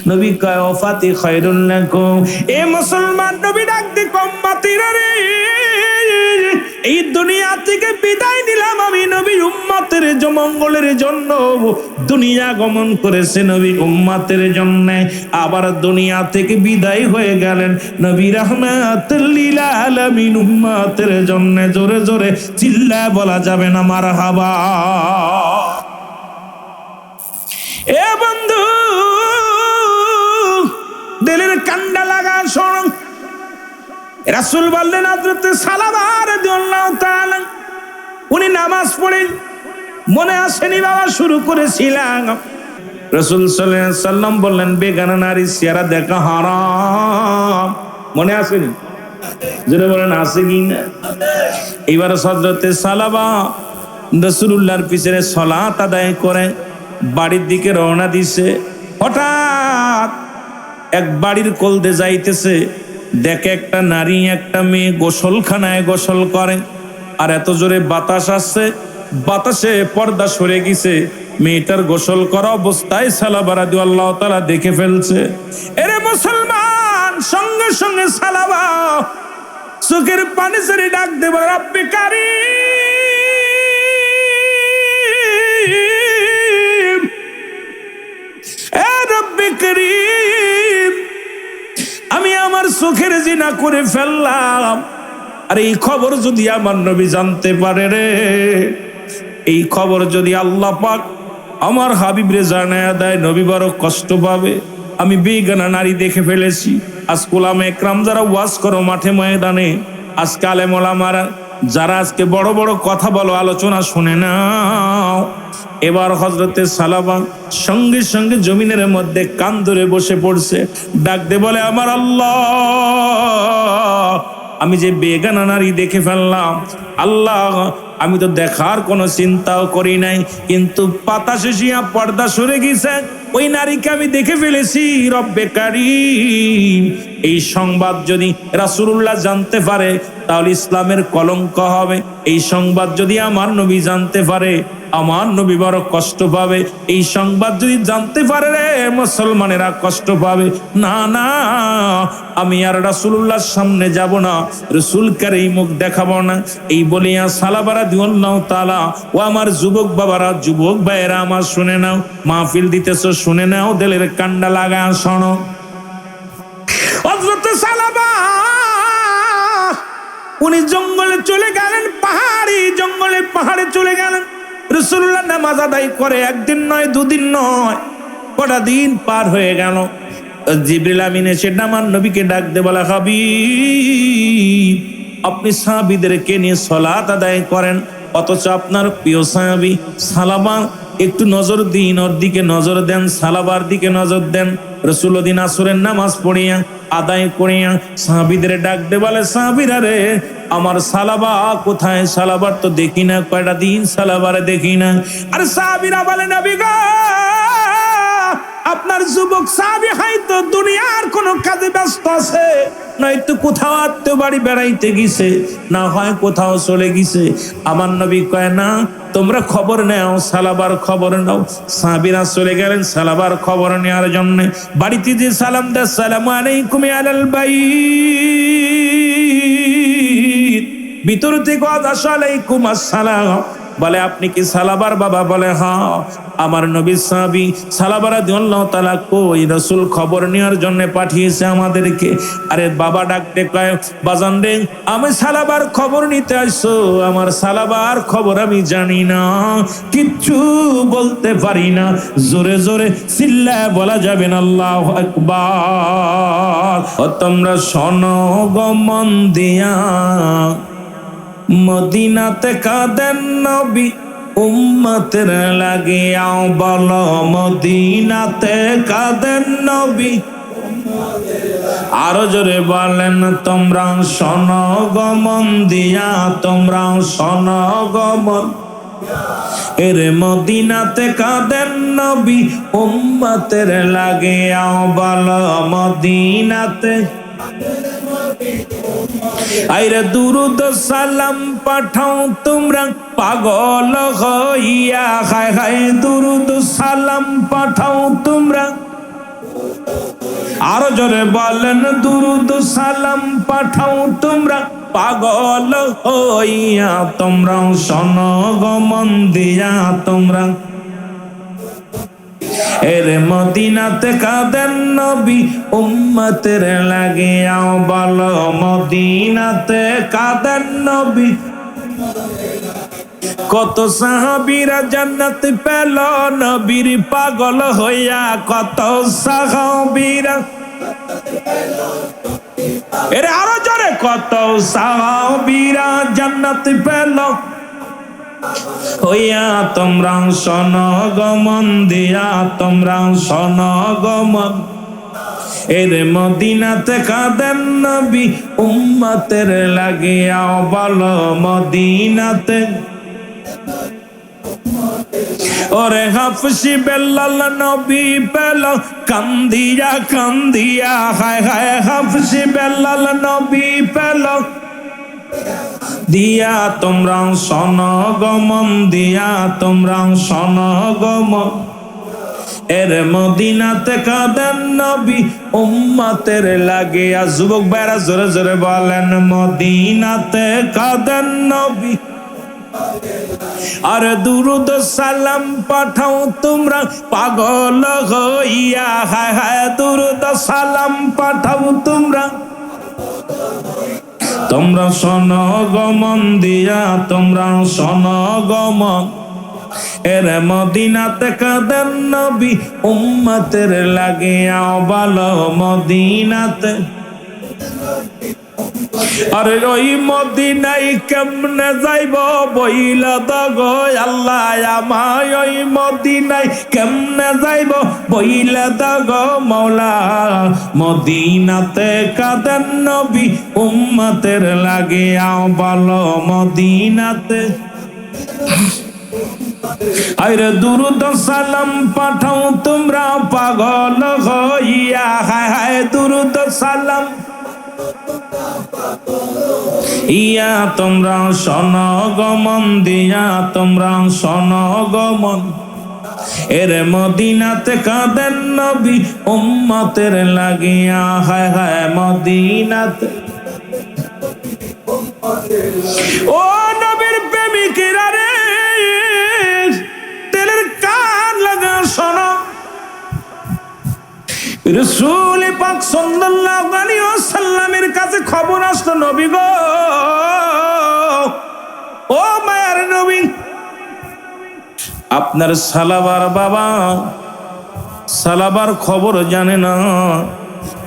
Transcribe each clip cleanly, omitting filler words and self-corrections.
নবী কয় ওয়াফাতি খায়রুল লাকুম। এ মুসলমান নবী ডাক দি উম্মতিরা রে, এই দুনিয়া থেকে বিদায় নিলাম আমি নবী উম্মতের মঙ্গলের জন্য। দুনিয়া গমন করেছে নবী উম্মতের জন্য, আবার দুনিয়া থেকে বিদায় হয়ে গেলেন নবী রাহমাতুল লিল আলামিন উম্মতের জন্য। জোরে জোরে চিল্লায় বলা যাবে না মারহাবা। এ বন্ধু দিলের কান্ডা লাগা শোন, রাসূল বললেন হযরত সালামা রাদিয়াল্লাহু তাআলা, উনি নামাজ পড়েন, মনে আসেনি বাবা শুরু করেছিলাম। রাসূল সাল্লাল্লাহু আলাইহি সাল্লাম বললেন বেগানা নারী চেহারা দেখা হারাম, মনে আসেনি? যারা বলেন আছে কি না? এবার হযরত সালামা রাসূলুল্লাহর পিছনে সালাত আদায় করে বাড়ির দিকে রওনা দিছে। হঠাৎ এক বাড়ির কোল দিয়ে যাইতেছে, দেখে একটা নারী একটা মেয়ে গোসলখানায় গোসল করে, আর এত জোরে বাতাস আসছে, বাতাসে পর্দা সরে গেছে। মেয়েটার গোসল করা অবস্থায় সালামা রাদিয়াল্লাহু তাআলা দেখে ফেলছে। এরে মুসলমান, সঙ্গে সঙ্গে সালামা চোখের পানি ছেড়ে ডাক দেব, রব্বে কারীম, এ রব্বে কারীম, আমি আমার চোখের জিনা করে ফেললাম। আর এই খবর যদি আমার নবী জানতে পারে রে, এই খবর যদি আল্লাহ পাক আমার হাবিব রে জানায়া দেয়, নবী বড় কষ্ট পাবে। আমি বেগানা নারী দেখে ফেলেছি। আজকে উলামা একরাম যারা ওয়াজ করো মাঠে ময়দানে, আজকে আলেম ওলামারা যারা আজকে বড় বড় কথা বলো, আলোচনা শুনে নাও। এবার হযরতে সালামা সঙ্গে সঙ্গে জমিনের মধ্যে কান ধরে বসে পড়ছে, ডাক দে বলে আমার আল্লাহ, আমি যে বেগানা নারী দেখে ফেললাম, আল্লাহ আমি তো দেখার কোনো চিন্তাও করি নাই, কিন্তু পাতা শেষিয়া পর্দা সরে গেছে, ওই নারীকে আমি দেখে ফেলেছি। রব্বে কারীম, এই সংবাদ যদি রাসূলুল্লাহ জানতে পারে তাহলে ইসলামের কলঙ্ক হবে। এই সংবাদ যদি আমার নবী জানতে পারে, আমার নবী বড় কষ্ট পাবে। এই সংবাদ যদি জানতে পারে রে, মুসলমানেরা কষ্ট পাবে। না না, আমি আর রাসূলুল্লাহর সামনে যাব না, রাসূলকে এই মুখ দেখাবো না। এই বলিয়া সালামা রাদিয়াল্লাহু তাআলা, ও আমার যুবক বাবারা, যুবক ভাইয়েরা আমার শুনে নাও, মাহফিল দিতেছো শুনে নাও, দিলের কান্ডা লাগা শোনো। হযরত সালামা উনি জঙ্গলে চলে গেলেন, পাহাড়ি জঙ্গলে পাহাড়ে চলে গেলেন। রাসূলুল্লাহ নামাজ আদায় করে একদিন নয় দুদিন নয়, কটা দিন পার হয়ে গেল। জিবরিল আমিন এসে আমার নবীকে ডাক দে বলা, হাবিব আপনি সাহাবীদেরকে নিয়ে সালাত আদায় করেন, অথচ আপনার প্রিয় সাহাবী সালামা একটু নজর দিন, ওর দিকে নজর দেন, সালাবার দিকে নজর দেন। রাসূল দিন আসরের নামাজ পড়িয়া আদায় করিয়া সাহাবীদের ডাক দে বলে, সাহাবীরা রে আমার সালাবা কোথায়? সালাবার তো দেখি না, কয়টা দিন সালাবারে দেখি না। আর সাহাবীরা বলে, নবী গো, আপনার যুবক সাহাবী হয়তো দুনিয়ার কোনো কাজে ব্যস্ত আছে, নয়তো কোথাও আত্মীয় বাড়ি বেড়াইতে গেছে, না হয় কোথাও চলে গেছে। আমার নবী কয় না, তোমরা খবর নাও, সালাবার খবর নাও। সাহাবীরা চলে গেলেন সালাবার খবর নেওয়ার জন্য। বাড়িতে যে সালাম দেয়, আসসালামু আলাইকুম আলাল বাইত, ভিতর থেকে আসসালাইকুম আসসালাম, বলে আপনি কি সালাবার বাবা? বলে হ্যাঁ। আমার নবী সাহাবী সালাবা রাদিয়াল্লাহু তাআলা কই? রাসূল খবর নেওয়ার জন্য পাঠিয়েছে আমাদেরকে। আরে বাবা ডাকতে কয়, বাজান রে আমি সালাবার খবর নিতে আসছো? আমার সালাবার খবর আমি জানি না, কিচ্ছু বলতে পারি না। জোরে জোরে চিল্লায় বলা যাবে না আল্লাহু আকবার। ও তোমরা শোনো গো মন দিয়া, মদিনাতে কাঁদেন নবী উম্মতের লাগিয়া, বলো মদিনাতে কাঁদেন নবী। আরো জোরে বলেন, তোমরা শোনো গো মন দিয়া, তোমরা শোনো গো মন, এর মদিনাতে কাঁদেন নবী উম্মতের লাগিয়া, বলো মদিনাতে। আইরে দুরুদ সালাম পাঠাও তোমরা পাগল হইয়া, হায় হায় দুরুদ সালাম পাঠাও তোমরা আরো জোরে বলেন দুরুদ সালাম পাঠাও তোমরা পাগল হইয়া, তোমরা শোনো গো মন দিয়া তোমরা। এর মদিনাতে কাঁদেন নবী উম্মতের লাগিয়া, বলো মদিনাতে কাঁদেন নবী। কত সাহাবীরা জান্নাত পেল নবীর পাগল হইয়া, কত সাহাবীরা, এর আরো জোরে, কত সাহাবীরা জান্নাত পেল হইয়া, তোমরা শোনো গো মন দিয়া তোমরা শোনো গো মন। এর মদিনাতে কাঁদেন নবী উম্মতের লাগিয়া, বলো মদিনাতে। ওরে হাফসি বেল্লাল নবী পেল কান্দিয়া কান্দিয়া, হায় হায় হাফসি বেল্লাল নবী পেল দিয়া, তোমরা শোনো গো মন দিয়া তোমরা শোনো গো মন। এর মদিনাতে কাঁদেন নবী উম্মতের লাগিয়া। যুবক ভাইরা জোরে জোরে বলেন মদিনাতে কাঁদেন নবী। আর দুরুদ সালাম পাঠাও তোমরা পাগল হইয়া, হায় হায় দুরুদ সালাম পাঠাও তোমরা, তোমরা শোনো গো মন দিয়া তোমরা শোনো গো মন। এর মদিনাতে কাঁদেন নবী উম্মতের লাগিয়া, বলো মদিনাতে। আরে ওই মদিনায় কেমনে যাইব বইলা দাগো আল্লাহ আমায়, ওই মদিনায় কেমনে যাইব বইলা দাগো মওলা। মদিনাতে কাঁদেন নবী উম্মতের লাগিয়া, বলো মদিনাতে। আরে দুরুদ সালাম পাঠাও তোমরা পাগল হইয়া, হায় হায় দুরুদ সালাম ইয়া, তোমরা শোনো গো মন দিয়া তোমরা শোনো গো মন। এর মদিনাতে কাঁদেন নবী উম্মতের লাগিয়া, হায় হায় মদিনাতে। ও নবীর প্রেমিকেরা রে, তেলের কান লাগা শোনো। রাসূল পাক সাল্লাল্লাহু আলাইহি ওয়াসাল্লামের কাছে খবর আসলো, নবী গো, ও মায়ের নবী, আপনার সালাবার বাবা সালাবার খবর জানে না।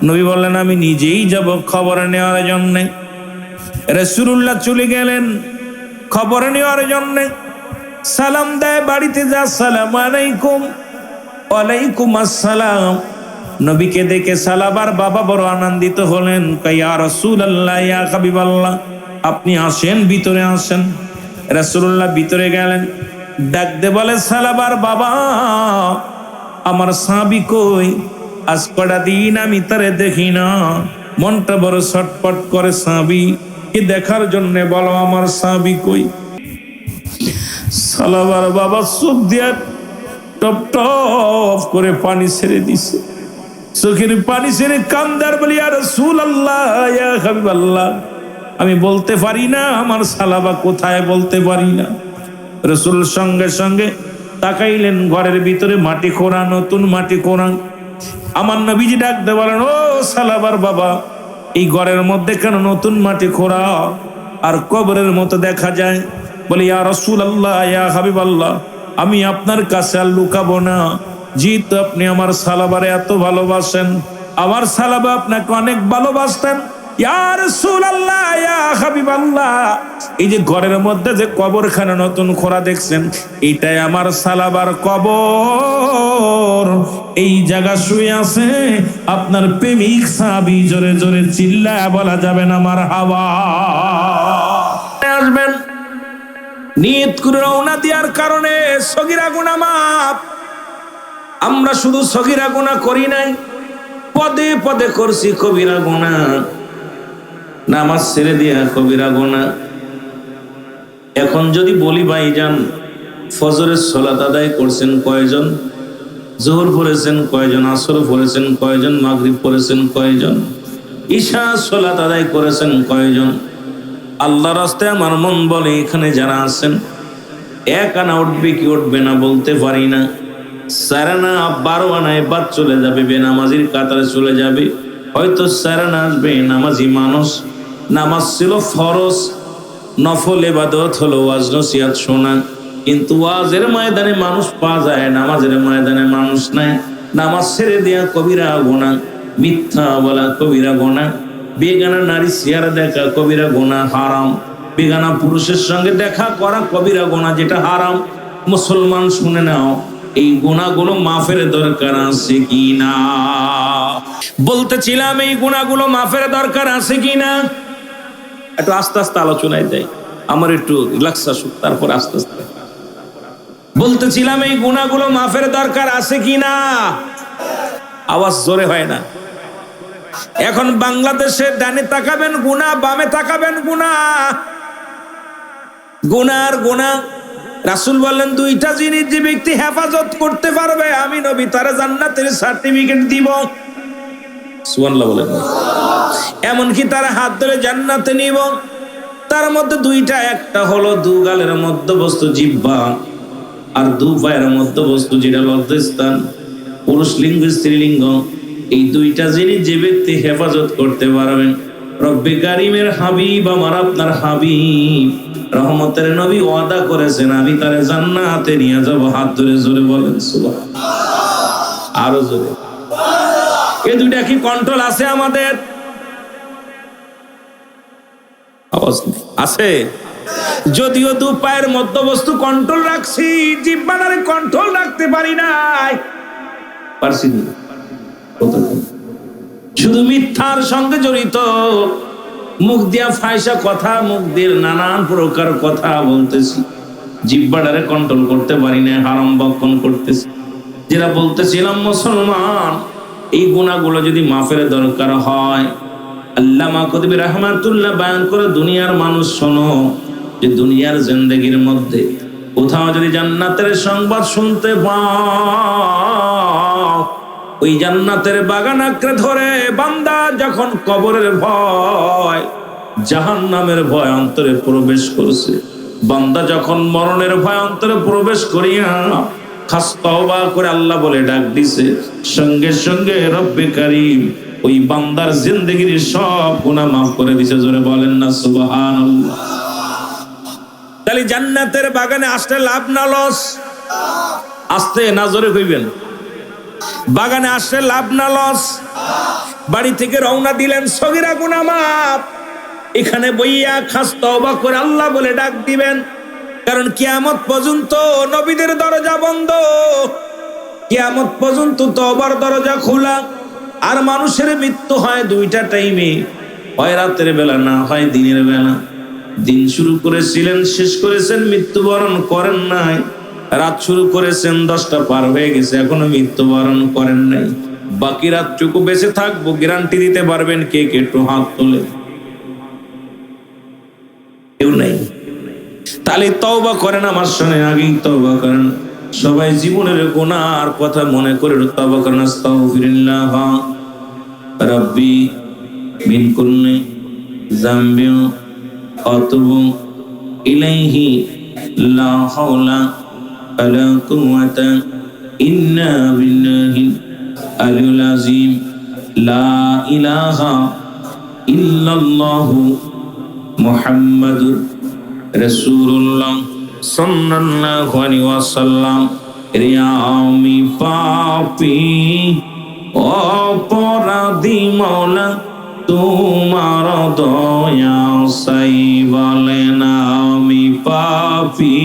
নবী বললেন আমি নিজেই যাব খবর নেওয়ার জন্য। রাসূলুল্লাহ চলে গেলেন খবর নেওয়ার জন্য। সালাম দেয় বাড়িতে, যা আসসালামু আলাইকুম। ওয়ালাইকুম আসসালাম। নবীকে দেখে সালাবার বাবা বড় আনন্দিত হলেন, ইয়া রাসূলুল্লাহ ইয়া হাবিবাল্লাহ, আপনি আসেন ভিতরে আসেন। রাসূলুল্লাহ ভিতরে গেলেন, ডাকতে বলে সালাবার বাবা আমার সাহাবী কই, আজ কটা দিন আমি তারে দেখি না, মনটা বড় ছটফট করে সাহাবী কে দেখার জন্য, বলো আমার সাহাবী কই। সালাবার বাবা চোখ দিয়ে টপ টপ করে পানি ছেড়ে দিছে, চোখের পানি ছেড়ে কান্দার বলি ইয়া রাসূলুল্লাহ ইয়া হাবিবাল্লাহ, আমি বলতে পারি না আমার সালাবা কোথায়, বলতে পারি না। রাসূল সঙ্গে সঙ্গে তাকাইলেন, ঘরের ভিতরে মাটি খোঁড়া, নতুন মাটি খোঁড়া। আমার নবীজি ডাকতে বলেন, ও সালাবার বাবা, এই ঘরের মধ্যে কেন নতুন মাটি খোঁড়া আর কবরের মতো দেখা যায়? বলে ইয়া রাসূলুল্লাহ ইয়া হাবিবাল্লাহ, আমি আপনার কাছে আর লুকাবো না, যেহেতু আপনি আমার সালাবারে এত ভালোবাসেন, আমার সালাবা আপনাকে অনেক ভালোবাসতেন। ইয়া রাসূলুল্লাহ ইয়া হাবিবাল্লাহ, এই যে ঘরের মধ্যে যে কবরখানা নতুন খোঁড়া দেখছেন, এইটাই আমার সালাবার কবর। এই জায়গা শুয়ে আছে আপনার প্রেমিক সাহাবী। জোরে জোরে চিল্লায়া বলা যাবে না মারহাবা। আসবেন নিয়ত করে রওনা দেওয়ার কারণে সগীরা গুনাহ মাফ। আমরা শুধু সগীরা গুনাহ করি নাই, পদে পদে করছি কবিরা গুনাহ। নামাজ ছেড়ে দিয়া কবিরা গুনাহ। এখন যদি বলি ভাইজান, ফজরের সালাত আদায় করছেন কয়জন? জোহর পড়েছেন কয়জন, আসর পড়েছেন কয়জন, মাগরিব পড়েছেন কয়জন, ঈশা সালাত আদায় করেছেন কয়জন? আল্লাহর রাস্তায় আমার মন বলে এখানে যারা আছেন, এক আনা উঠবে কি উঠবে না বলতে পারি না, 4 আনা 12 আনায় বাদ চলে যাবে, বেনামাজির কাতারে চলে যাবে। হয়তো 4 আনা আসবে নামাজি মানুষ, নামাজ ছিল ফরজ, নফল ইবাদত হলো ওয়াজ নসিহত শোনা, কিন্তু ওয়াজের ময়দানে মানুষ পাওয়া যায়, নামাজের ময়দানে মানুষ নাই। নামাজ ছেড়ে দেয়া কবিরা গুনাহ, মিথ্যা বলা কবিরা গুনাহ, বেগানা নারী চেহারা দেখা কবিরা গুনাহ হারাম, বেগানা পুরুষের সঙ্গে দেখা করা কবিরা গুনাহ যেটা হারাম। মুসলমান শুনে নাও, এই গুনাহগুলো মাফের দরকার আছে কিনা? বলতেছিলাম এই গুনাহগুলো মাফের দরকার আছে কিনা? একটু আস্তে আস্তে আলোচনায় দেয়, আমার একটু রিল্যাক্স আসুক, তারপর আস্তে আস্তে বলতেছিলাম এই গুনাহগুলো মাফের দরকার আছে কিনা? আওয়াজ জোরে হয় না। এখন বাংলাদেশে ডানে তাকাবেন গুনাহ, বামে তাকাবেন গুনাহ, গুনার গুনাহ। রাসূল বললেন 2টা জিনিস যে ব্যক্তি হেফাজত করতে পারবে, আমি নবী তারে জান্নাতের সার্টিফিকেট দিব। সুবহানাল্লাহ বলেন। এমনকি তার হাত ধরে জান্নাতে নিব। তার মধ্যে 2টা, একটা হলো 2 গালের মধ্যবস্তু জিহ্বা, আর 2 পায়ের মধ্যবস্তু যেটা লজ্জাস্থান, পুরুষ লিঙ্গ স্ত্রীলিঙ্গ। এই 2টা জিনিস যে ব্যক্তি হেফাজত করতে পারবেন, রব্বে কারীমের হাবিব আমার আপনার হাবিব রহমতের নবী ওয়াদা করেছেন আমি তারে জান্নাতে নিয়ে যাব। হাত ধরে জোরে বলেন সুবহানাল্লাহ, আরো জোরে। এই 2টা কি কন্ট্রোল আছে আমাদের? আওয়াজ আছে? যদিও 2 পায়ের মধ্যবস্তু কন্ট্রোল রাখছি, জিহ্বাটারে কন্ট্রোল রাখতে পারি নাই। পারছি না, শুধু মিথ্যার সঙ্গে জড়িত, মুখ দিয়া ফায়সা কথা, মুখ দিয়ে নানান প্রকার কথা বলতেছি, জিহ্বাটারে কন্ট্রোল করতে পারি না, হারাম বক্ষণ করতেছি। যেটা বলতেছিলাম মুসলমান, এই গুনাহগুলো যদি মাফের দরকার হয়, আল্লামা কুতুবী রাহমাতুল্লাহ বয়ান করে, দুনিয়ার মানুষ শোনো, যে দুনিয়ার জিন্দেগির মধ্যে কোথাও যদি জান্নাতের সংবাদ শুনতে পাও, ওই জান্নাতের বাগান আঁকড়ে ধরে বান্দা যখন কবরের ভয়, জাহান্নামের ভয় অন্তরে প্রবেশ করছে, বান্দা যখন মরণের ভয় অন্তরে প্রবেশ করিয়া খাস তওবা করে আল্লাহ বলে ডাক দিছে, সঙ্গে সঙ্গে রব্বে কারীম ওই বান্দার জিন্দেগির সব গুনাহ মাফ করে দিছে। জোরে বলেন না সুবহানাল্লাহ। তাহলে জান্নাতের বাগানে আসতে লাভ না লস? আসতে না জোরে কইবেন, বাগানে আসতে লাভ না লস? বাড়ি থেকে রওনা দিলেন, সগীরা গুনাহ মাফ, এখানে বইয়া খাস তওবা করে আল্লাহ বলে ডাক দিবেন। কারণ কিয়ামত পর্যন্ত নবীদের দরজা বন্ধ, কিয়ামত পর্যন্ত তওবার দরজা খোলা। আর মানুষের মৃত্যু হয় 2টা টাইমে, হয় রাতের বেলা, না হয় দিনের বেলা। দিন শুরু করেছিলেন, শেষ করেছেন, মৃত্যুবরণ করেন নাই। রাত শুরু করেছেন, 10টা পার হয়ে গেছে, এখনো মৃত্যুবরণ করেন নাই। বাকি রাতটুকু বেঁচে থাকবো, গ্যারান্টি দিতে পারবেন কে কে? একটু হাত তোলে। কেউ নাই? তাহলে তওবা করেন, আমার সঙ্গে আগেই তওবা করেন। সবাই জীবনের গুনার কথা মনে করে তওবা করেন। আস্তাগফিরুল্লাহ রাব্বি মিন কুল্লি যামবিন আতুবু ইলাইহি লা হাওলা ওয়ালা কুওয়াতা ইল্লা বিল্লাহিল আলিয়্যিল আযীম লা ইলাহা ইল্লাল্লাহু মুহাম্মাদুর রাসূলুল্লাহ সাল্লাল্লাহু আলাইহি ওয়াসাল্লাম। আমি পাপী অপরাধী মাওলা, তোমার দয়া চাই। বলেন আমি পাপী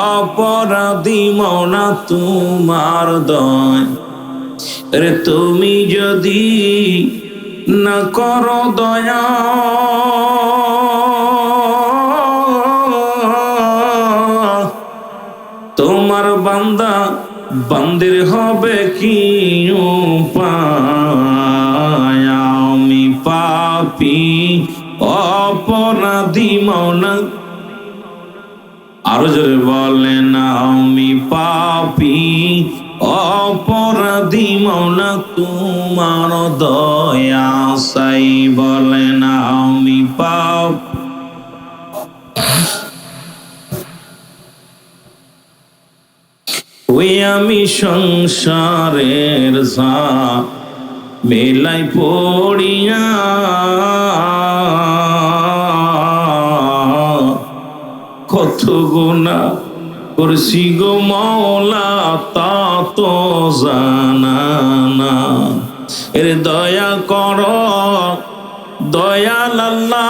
অপরাধী মাওলা, তোমার দয়া। রে তুমি যদি না করো দয়া, তোমার বান্দা বান্দির হবে কি উপায়? আমি পাপী অপরাধী মাওলা, আরো জোরে বলেন আমি পাপী অপরাধী মাওলা তোমার দয়া চাই, বলেন আমি পাপ ওই আমি সংসারের মেলাই পড়িয়া কত গুনাহ করছি গো মাওলা তা তো জানা না। এর দয়া কর দয়াল আল্লাহ,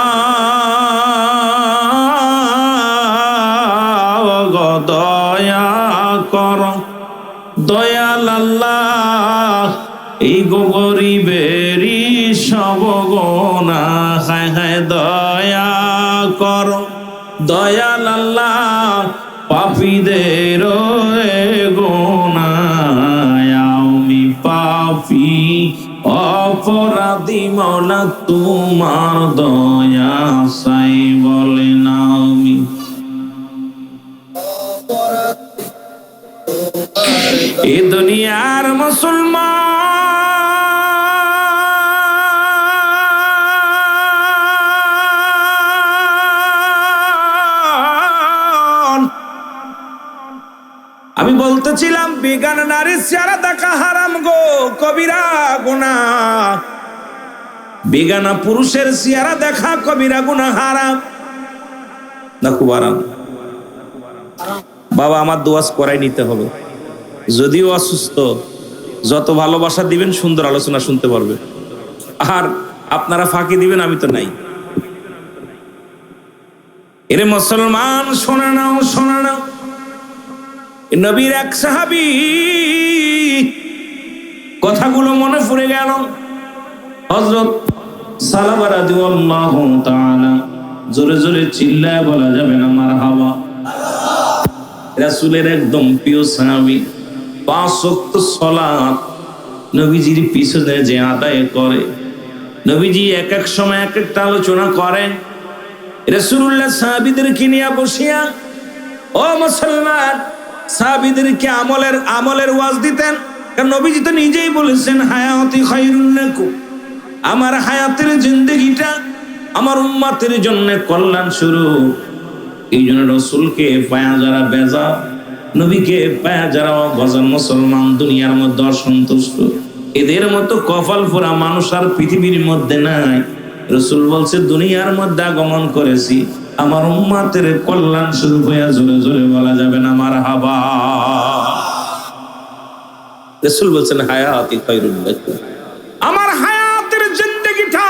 গো দয়া কর দয়াল আল্লাহ, এই গো গরিবেরই সব গুনাহ হায় হায় দয়া কর দয়াল আল্লাহ, পাপীদের গুনাহ আমি পাপী অপরাধী মাওলা তোমার দয়া চাই, বলেন আমি এ দুনিয়ার মুসলমান। আমি বলতেছিলাম বেগানা নারীর চেহারা দেখা হারাম গো, কবিরা গুনাহ। বেগানা পুরুষের চেহারা দেখা কবিরা গুনাহ হারাম না? খুব আরাম। বাবা আমার দোয়াজ করাই নিতে হবে, যদিও অসুস্থ, যত ভালোবাসা দিবেন সুন্দর আলোচনা শুনতে পারবে, আর আপনারা ফাঁকি দিবেন আমি তো নাই। এরে মুসলমান শোনা নাও শোনা নাও, নবীর এক সাহাবী কথাগুলো মনে পড়ে গেল। হযরত সালামা রাদিয়াল্লাহু তাআলা, জোরে জোরে চিল্লায় বলা যাবে না মারহাবা। রাসূলের একদম প্রিয় সাহাবী, 5 ওয়াক্ত সালাত নবীজির পিছনে যে আদায় করে, নবীজি এক এক সময় এক একটা আলোচনা করেন। রাসূলুল্লাহ সাহাবীদেরকে নিয়ে বসিয়া ও মুসলমান সাহাবীদেরকে আমলের ওয়াজ দিতেন। কারণ নবীজি তো নিজেই বলেছেন হায়াতি খায়রুন লাকুম, আমার হায়াতের জিন্দেগিটা আমার উম্মতের জন্য কল্যাণ স্বরূপ। এই জন্য রাসূলকে পায়া যারা বেজা, নবীকে পায়া যারা গজন মুসলমান দুনিয়ার মধ্যে অসন্তুষ্ট, এদের মতো কপাল পোড়া মানুষ আর পৃথিবীর মধ্যে নাই। রাসূল বলছে দুনিয়ার মধ্যে আগমন করেছি আমার উম্মতের কল্যাণ স্বরূপ হইয়া, জোরে জোরে বলা যাবে না মারহাবা। রাসূল বলছেন হায়াতি খায়রুল লাকুম, আমার হায়াতের জিন্দেগিটা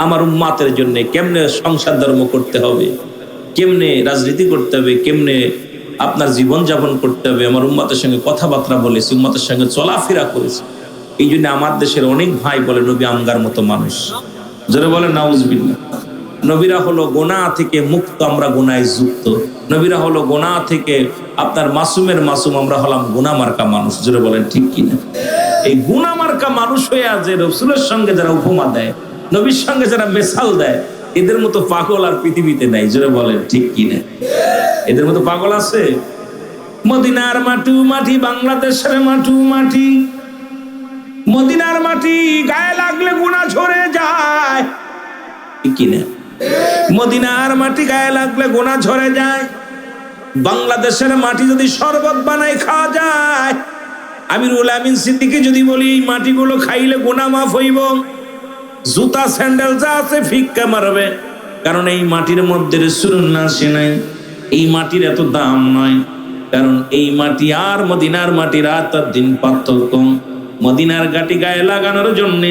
আমার উম্মতের জন্য। কেমনে সংসার ধর্ম করতে হবে, কেমনে রাজনীতি করতে হবে, কেমনে আপনার জীবন যাপন করতে হবে, আমার উম্মতের সঙ্গে কথাবার্তা বলেছি, উম্মতের সঙ্গে চলাফেরা করেছি। এই জন্য আমার দেশের অনেক ভাই বলে নবী আমগার মতো মানুষ, যারা বলে নাউজুবিল্লাহ। নবীরা হলো গুনাহ থেকে মুক্ত, আমরা গুনায় যুক্ত। নবীরা হলো গুনাহ থেকে আপনার মাসুমের মাসুম, আমরা হলাম গুনাহ মার্কা মানুষ, যারা বলেন ঠিক কিনা। এই গুনাহ মার্কা মানুষ হয়ে যে রাসূলের সঙ্গে যারা উপমা দেয়, নবীর সঙ্গে যারা মেসাল দেয়, এদের মতো পাগল আর পৃথিবীতে নাই, যারা বলেন ঠিক কিনা। এদের মতো পাগল আছে? মদিনার মাটি মাটি, বাংলাদেশের মাটি মাটি, মদিনার মাটি গায়ে লাগলে গুনাহ ঝরে যায়, ঠিক কিনা। মদিনার মাটি গায়ে লাগলে গুনাহ ঝরে যায়। বাংলাদেশের মাটি যদি শরবত বানায় খাওয়া যায়, আমিরুল আমিন সিদ্দিকী যদি বলি এই মাটিগুলো খাইলে গুনাহ মাফ হইব, জুতা স্যান্ডেল যা আছে ফিক্কা মারবে। কারণ এই মাটির মধ্যে রাসূলুল্লাহ আসে নাই, এই মাটির এত দাম নয়। কারণ এই মাটি আর মদিনার মাটি রাত আর দিন পার্থক্য। মদিনার গাটি গায়ে লাগানোর জন্য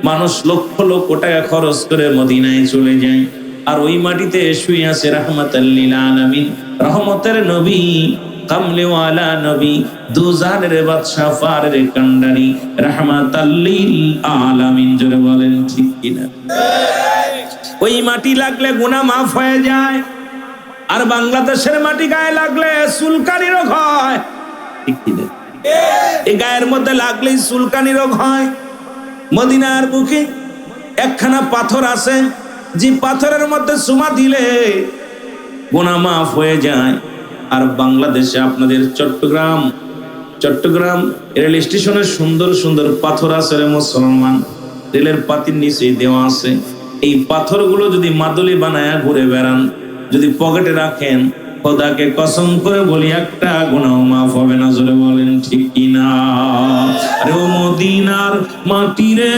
মানুষ লক্ষ লক্ষ টাকা খরচ করে মদিনায় চলে যায়, আর ওই মাটিতে শুয়ে আছে রাহমাতাল লিল আলামিন, রহমতের নবী, কামলিওয়ালা নবী, দুজানের বাদশা, ফারের কান্ডারি, রাহমাতাল লিল আলামিন, জোরে বলেন ঠিক কিনা। ওই মাটি লাগলে গুনাহ মাফ হয়ে যায়, আর বাংলাদেশের মাটি গায়ে লাগলে চুলকানি রোগ হয়, ঠিক কিনা। এই গায়ের মধ্যে লাগলেই চুলকানি রোগ হয়। মদিনার বুকে একখানা পাথর আছে, যে পাথরের মধ্যে চুমা দিলে গুনাহ মাফ হয়ে যায়। আর বাংলাদেশে আপনাদের চট্টগ্রাম চট্টগ্রাম রেল স্টেশনের সুন্দর সুন্দর পাথর আছে রে মুসলমান, রেলের পাতির নিচে দেওয়া আছে। এই পাথরগুলো যদি মাদুলি বানায়া ঘুরে বেড়ান, যদি পকেটে রাখেন, খোদাকে কসম করে বলি একটা গুনাহ মাফ হবে না। জোরে বলেন ঠিক কিনা? আরে ও মদিনার মাটি রে,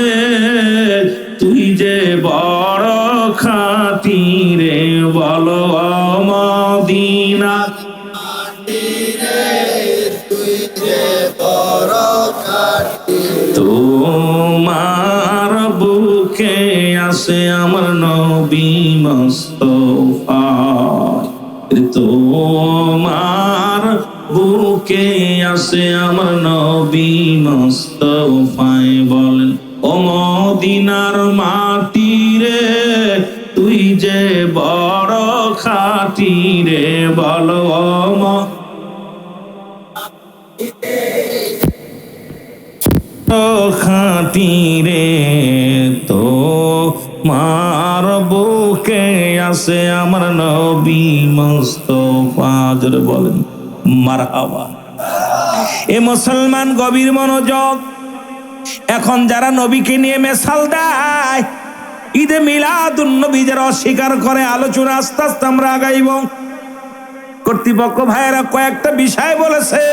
তুই যে বড় খাঁটি রে, বলো মদিনা তোমার বুকে আছে আমার নবী মুস্তাফা, তোমার বুকে আছে আমার নবী মুস্তাফায় বলেন ও মদিনার মাটি রে, তুই যে বড় খাঁটি রে, বলো খাঁটি রে, তো মার বুকে আছে আমার নবী মুস্তাফা। জোরে বলেন মারহাবা। এ মুসলমান গভীর মনোযোগ। এখন যারা নবীকে নিয়ে মেসাল দেয়, ঈদে মিলাদুন নবী যারা অস্বীকার করে, আলোচনা আস্তে আস্তে আমরা আগাইব। কর্তৃপক্ষ ভাইয়েরা কয়েকটা বিষয় বলেছে,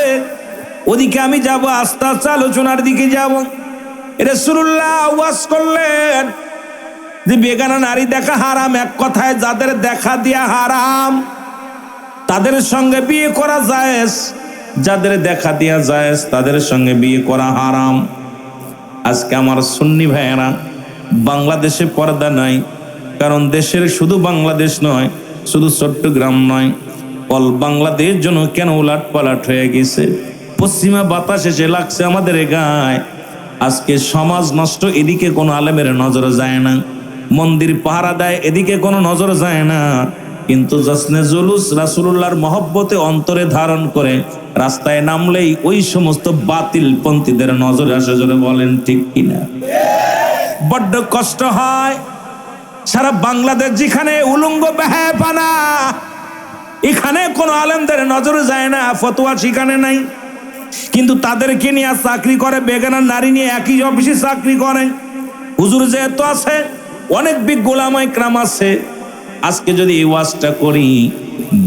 ওদিকে আমি যাব, আস্তে আস্তে আলোচনার দিকে যাব। রাসূলুল্লাহ ওয়াজ করলেন যে বেগানা নারী দেখা হারাম। এক কথায় যাদের দেখা দিয়া হারাম তাদের সঙ্গে বিয়ে করা জায়েজ, যাদের দেখা দিয়া জায়েজ তাদের সঙ্গে বিয়ে করা হারাম। আজকে আমার সুন্নি ভাইয়েরা বাংলাদেশে পর্দা নাই, কারণ দেশের শুধু বাংলাদেশ নয়, শুধু চট্টগ্রাম নয়, অল বাংলাদেশ যেন কেন উলাট পালাট হয়ে গেছে। পশ্চিমা বাতাস এসে লাগছে আমাদের গায়ে। আজকে সমাজ নষ্ট, এদিকে কোনো আলেমের নজর যায় না। মন্দির পাহারা দেয়, এদিকে কোনো নজর যায় না। কিন্তু জশ্নে জুলুস রাসূলুল্লাহর মহব্বতে অন্তরে ধারণ করে রাস্তায় নামলেই ওই সমস্ত বাতিল পন্থীদের নজর আসে। জোরে বলেন ঠিক কিনা? বড্ড কষ্ট হয়। সারা বাংলাদেশ যেখানে উলঙ্গ বেহায়াপানা, এখানে কোনো আলেমদের নজর যায় না, ফতোয়া সেখানে নাই। কিন্তু তাদেরকে নিয়ে চাকরি করে, বেগানা নারী নিয়ে একই অফিসে চাকরি করে। হুজুর যেহেতু আছে, অনেক বিগ গোলামায়ে কেরাম আছে। আজকে যদি এই ওয়াজটা করি,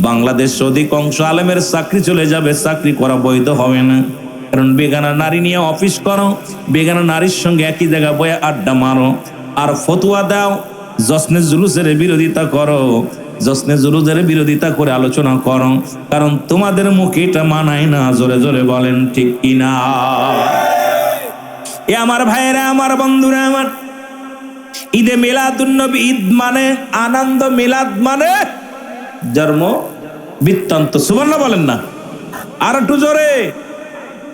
বাংলাদেশ অধিকাংশ আলেমের চাকরি চলে যাবে, চাকরি করা বৈধ হবে না। কারণ বেগানা নারী নিয়ে অফিস করো, বেগানা নারীর সঙ্গে একই জায়গায় বয়ে আড্ডা মারো, আর ফতোয়া দাও, জশ্নে জুলুসের বিরোধিতা করো, জশ্নে জুলুসের বিরোধিতা করে আলোচনা করো, কারণ তোমাদের মুখে এটা মানায় না। জোরে জোরে বলেন ঠিক কিনা? এ আমার ভাইয়েরা, আমার বন্ধুরা, আমার ঈদে মিলাদুন নবী, ঈদ মানে আনন্দ, মিলাদ মানে জন্ম বৃত্তান্ত। সুবহানাল্লাহ বলেন না? আর একটু জোরে।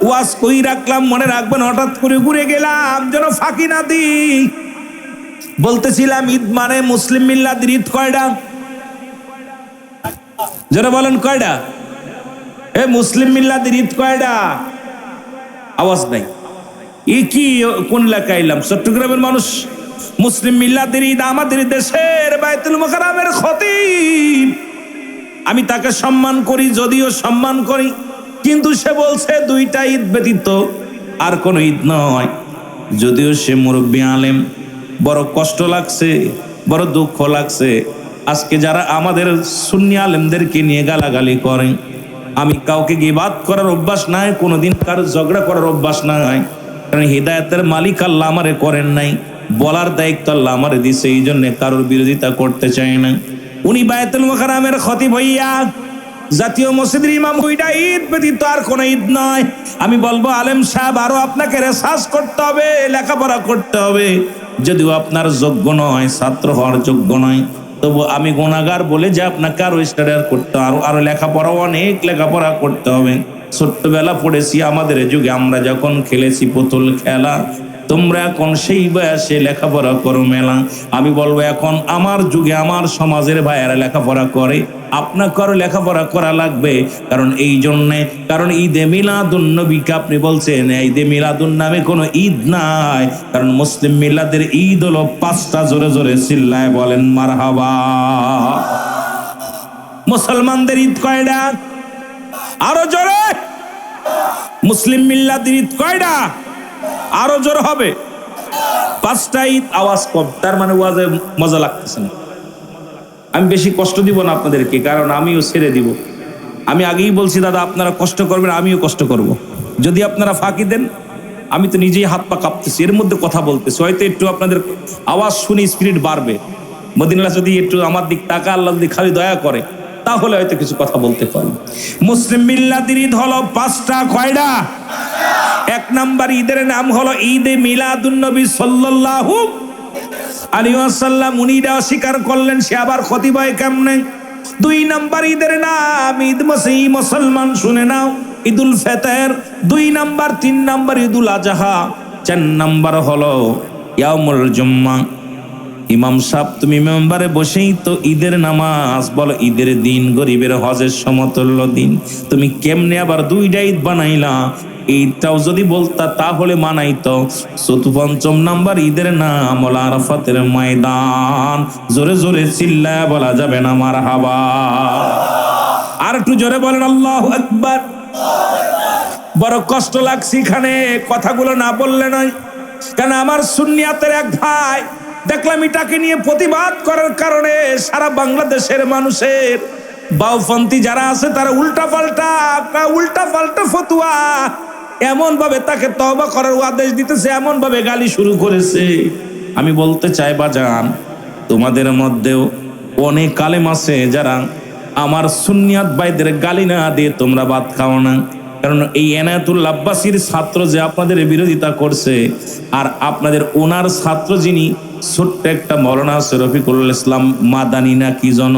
ওয়াজ কই রাখলাম, মনে রাখবেন, হঠাৎ করে ঘুরে গেলাম যেন ফাঁকি না দিই। বলতেছিলাম ঈদ মানে মুসলিম মিল্লাতের ঈদ কয়টা? যারা বলেন কয়টা? এ মুসলিম মিল্লাতের ঈদ কয়টা? আওয়াজ নাই। ই কি কোন এলাকায় এলাম? চট্টগ্রামের মানুষ। মুসলিম মিল্লাতের ঈদ আমাদের দেশের বাইতুল মুকাররমের খতিব। আমি তাকে সম্মান করি, যদিও সম্মান করি, কিন্তু সে বলছে দুইটা ঈদ ব্যতীত আর কোন ঈদ নয়। যদিও সে মুরব্বী আলেম, বড় কষ্ট লাগছে, বড় দুঃখ লাগছে। আজকে যারা আমাদের সুন্নি আলেমদেরকে নিয়ে গালাগালি করেন, আমি কাউকে গীবাত করার অভ্যাস নাই, কোনোদিন কারো ঝগড়া করার অভ্যাস নাই। কারণ হিদায়াতের মালিক আল্লাহ আমারে করেন নাই, বলার দায়িত্ব আল্লাহ আমারে দিছে, এই জন্য কারোর বিরোধিতা করতে চাই না। উনি বাইতুল মুকাররমের খতিব হইয়া জাতীয় মসজিদের ইমাম, ওইটা ঈদ ব্যতীত আর কোন ঈদ নয়। আমি বলবো আলেম সাহেব, আরো আপনাকে রিসার্চ করতে হবে, লেখাপড়া করতে হবে। যদিও আপনার যোগ্য নয়, ছাত্র হওয়ার যোগ্য নয়, তবু আমি গুনাহগার বলে যে আপনাকে আরো স্টাডি করতে, আরো লেখাপড়া, অনেক লেখাপড়া করতে হবে। ছোট্টবেলা পড়েছি আমাদের যুগে, আমরা যখন খেলেছি পুতুল খেলা, তোমরা এখন সেই বয়সে লেখাপড়া করো মেলা। আমি বলবো এখন আমার যুগে আমার সমাজের ভাইয়েরা লেখাপড়া করে, আপনাকেও লেখাপড়া করা লাগবে। কারণ এই জন্যে, কারণ ঈদে মিলাদুন নবীকে আপনি বলছেন, ঈদে মিলাদুন নামে কোনো ঈদ নাই। কারণ মুসলিম মিলাদের ঈদ হলো 5টা। জোরে জোরে চিল্লায় বলেন মারহাবা। মুসলমানদের ঈদ কয়টা? আরো জোরে। মুসলিম মিল্লাতের ঈদ কয়টা? আরো জোর হবে। 5টা ঈদ। আওয়াজ কম, তার মানে ওয়াজে মজা লাগতেছে না। আমি বেশি কষ্ট দিব না আপনাদেরকে, কারণ আমিও ছেড়ে দিব। আমি আগেই বলছি দাদা, আপনারা কষ্ট করবেন, আমিও কষ্ট করব। যদি আপনারা ফাঁকি দেন, আমি তো নিজেই হাত পা কাঁপতেছি, এর মধ্যে কথা বলতেছি। হয়তো একটু আপনাদের আওয়াজ শুনে স্পিরিট বাড়বে। মদিনা যদি একটু আমার দিক তাকা, আল্লাহ যদি খালি দয়া করে, তাহলে হয়তো কিছু কথা বলতে পারি। মুসলিম মিল্লাতের ঈদ হলো 5টা। কয়টা? 1 নাম্বার ঈদের নাম হলো ঈদে মিলাদুন নবী সাল্লাল্লাহু আলাইহি ওয়াসাল্লাম। উনি এটা অস্বীকার করলেন, সে আবার খতিব হয় কেমনে? 2 নাম্বার ঈদের নাম ঈদ মসিহ মুসলমান, শুনে নাও, ঈদুল ফিতর। 2 নাম্বার, 3 নাম্বার ঈদুল আজহা, 4 নাম্বার হলো ইয়াউমুল জুম্মা। ইমাম সাহেব, তুমি মেম্বারে বসেই তো ঈদের নামাজ বলো ঈদের দিন, গরিবের হজের সমতুল্য দিন। তুমি কেমনে আবার 2টা ঈদ বানাইলা? এইটাও যদি বলতা তাহলে মানাইতো। 4ম নাম্বার ঈদের নাম হলো আরাফাতের ময়দান। জোরে জোরে চিল্লায়া বলা যাবে না মারহাবা? আর একটু জোরে বলেন আল্লাহু আকবার। বড় কষ্ট লাগছে এখানে কথাগুলো না বললে নয়। কেন আমার সুন্নিয়াতের এক ভাই দেখলাম, এটাকে নিয়ে প্রতিবাদ করার কারণে সারা বাংলাদেশের মানুষের বাউপন্থী যারা আছে তারা উল্টা পাল্টা ফতুয়া এমন ভাবে তাকে তওবা করার আদেশ দিতেছে, এমন ভাবে গালি শুরু করেছে। আমি বলতে চাই বাজান, তোমাদের মধ্যেও অনেক আলেম আছে যারা আমার সুন্নিয়াত ভাইদের গালি না দিয়ে তোমরা ভাত খাও না। কারণ এই এনায়েতুল্লাহ আব্বাসীর ছাত্র যে আপনাদের বিরোধিতা করছে, আর আপনাদের ওনার ছাত্র যিনি ছোট্ট একটা মৌলানা আছে রফিকুল ইসলাম মাদানী না কি জন,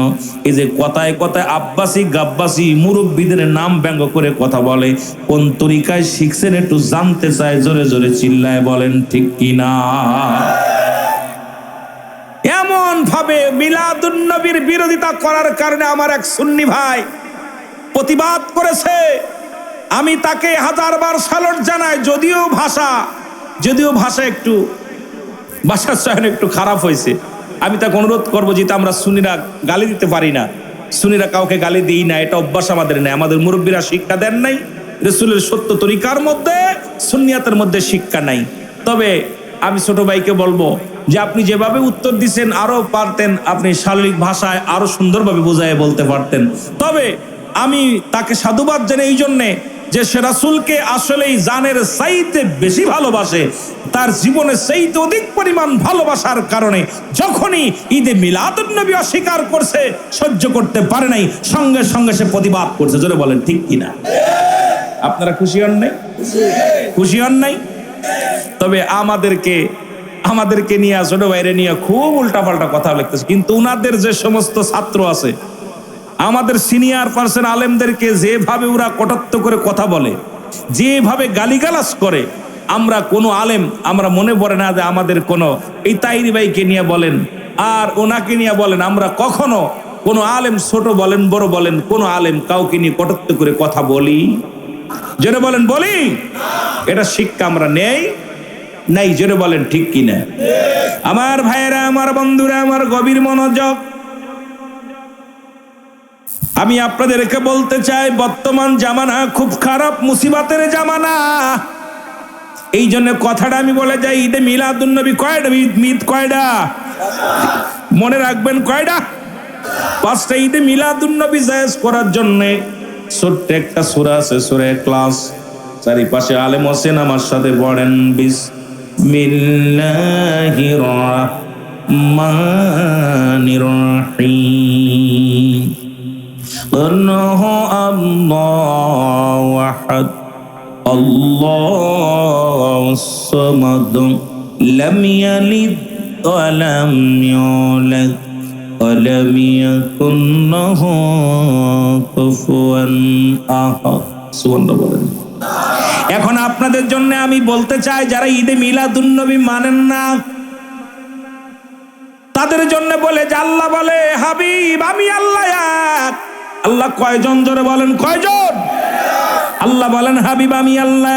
এই যে কথায় কথায় আব্বাসী গাব্বাসী মুরব্বীদের নাম ব্যঙ্গ করে কথা বলে, কোন তরিকায় শিখছেন একটু জানতে চায়? জোরে জোরে চিল্লায় বলেন ঠিক কিনা? এমন ভাবে মিলাদুন নবীর বিরোধিতা করার কারণে আমার এক সুন্নি ভাই প্রতিবাদ করেছে। আমি তাকে 1000 বার সালট জানাই। যদিও ভাষা একটু ভাষার চয়ন একটু খারাপ হয়েছে, আমি তাকে অনুরোধ করবো, যেটা আমরা সুন্নিরা গালি দিতে পারি না, সুন্নিরা কাউকে গালি দিই না, এটা অভ্যাস আমাদের নেই। আমাদের মুরব্বীরা শিক্ষা দেন নাই, রাসূলের সত্য তরিকার মধ্যে সুন্নিয়াতের মধ্যে শিক্ষা নাই। তবে আমি ছোট ভাইকে বলবো যে আপনি যেভাবে উত্তর দিচ্ছেন আরো পারতেন, আপনি শারীরিক ভাষায় আরো সুন্দরভাবে বুঝায় বলতে পারতেন। তবে আমি তাকে সাধুবাদ জানাই এই জন্যে যে সে রাসূলকে আসলেই জানের চাইতে বেশি ভালোবাসে, তার জীবনে চাইতে অধিক পরিমাণ ভালোবাসার কারণে যখনই ঈদে মিলাদুন নবী অস্বীকার করছে, সহ্য করতে পারে নাই, সঙ্গে সঙ্গে সে প্রতিবাদ করছে। জোরে বলেন ঠিক কিনা? আপনারা খুশি হন নাই? খুশি হন নাই? তবে আমাদেরকে নিয়ে, ছোট ভাইরে নিয়ে খুব উল্টাপাল্টা কথা লিখতেছে। কিন্তু উনাদের যে সমস্ত ছাত্র আছে, আমাদের সিনিয়র পার্সন আলেমদেরকে যেভাবে ওরা কটাক্ষ করে কথা বলে, যেভাবে গালিগালাজ করে, আমরা কোনো আলেম আমরা মনে পড়ে না যে আমাদের কোনো এই তাইরি ভাইকে নিয়ে বলেন আর ওনাকে নিয়ে বলেন, আমরা কখনো কোনো আলেম ছোট বলেন বড় বলেন, কোনো আলেম কাউকে নিয়ে কটাক্ষ করে কথা বলি? জোরে বলেন বলি? এটা শিক্ষা আমরা নেই নাই? জোরে বলেন ঠিক কিনা? আমার ভাইয়েরা, আমার বন্ধুরা, আমার গভীর মনোযোগ, আমি আপনাদেরকে বলতে চাই, বর্তমান জামানা খুব খারাপ, মুসিবতের জামানা। এই জন্য কথাটা আমি বলে যাই, ঈদে মিলাদুন নবী কয়টা? ঈদ কয়টা? মনে রাখবেন কয়টা? 5টা। ঈদে মিলাদুন নবী জায়েজ করার জন্য ছোট্ট একটা সূরা আছে, সূরা ইখলাস। চারিপাশে আলেম হোসেন আমার সাথে পড়েন, বিসমিল্লাহির রাহমানির রাহিম। আল্লাহু আহাদ, আল্লাহুস সামাদ, লাম ইয়ালিদ ওয়া লাম ইউলাদ ওয়া লাম ইয়াকুন লাহু কুফুয়ান আহাদ। সুবহানাল্লাহ বলেন। এখন আপনাদের জন্য আমি বলতে চাই, যারা ঈদে মিলাদুন নবী মানেন না, তাদের জন্য বলে যে আল্লাহ বলে, হাবিব আমি আল্লাহ এক। আল্লাহ কয়জন? জোরে বলেন কয়জন? আল্লাহ বলেন, হাবিব আমি আল্লাহ।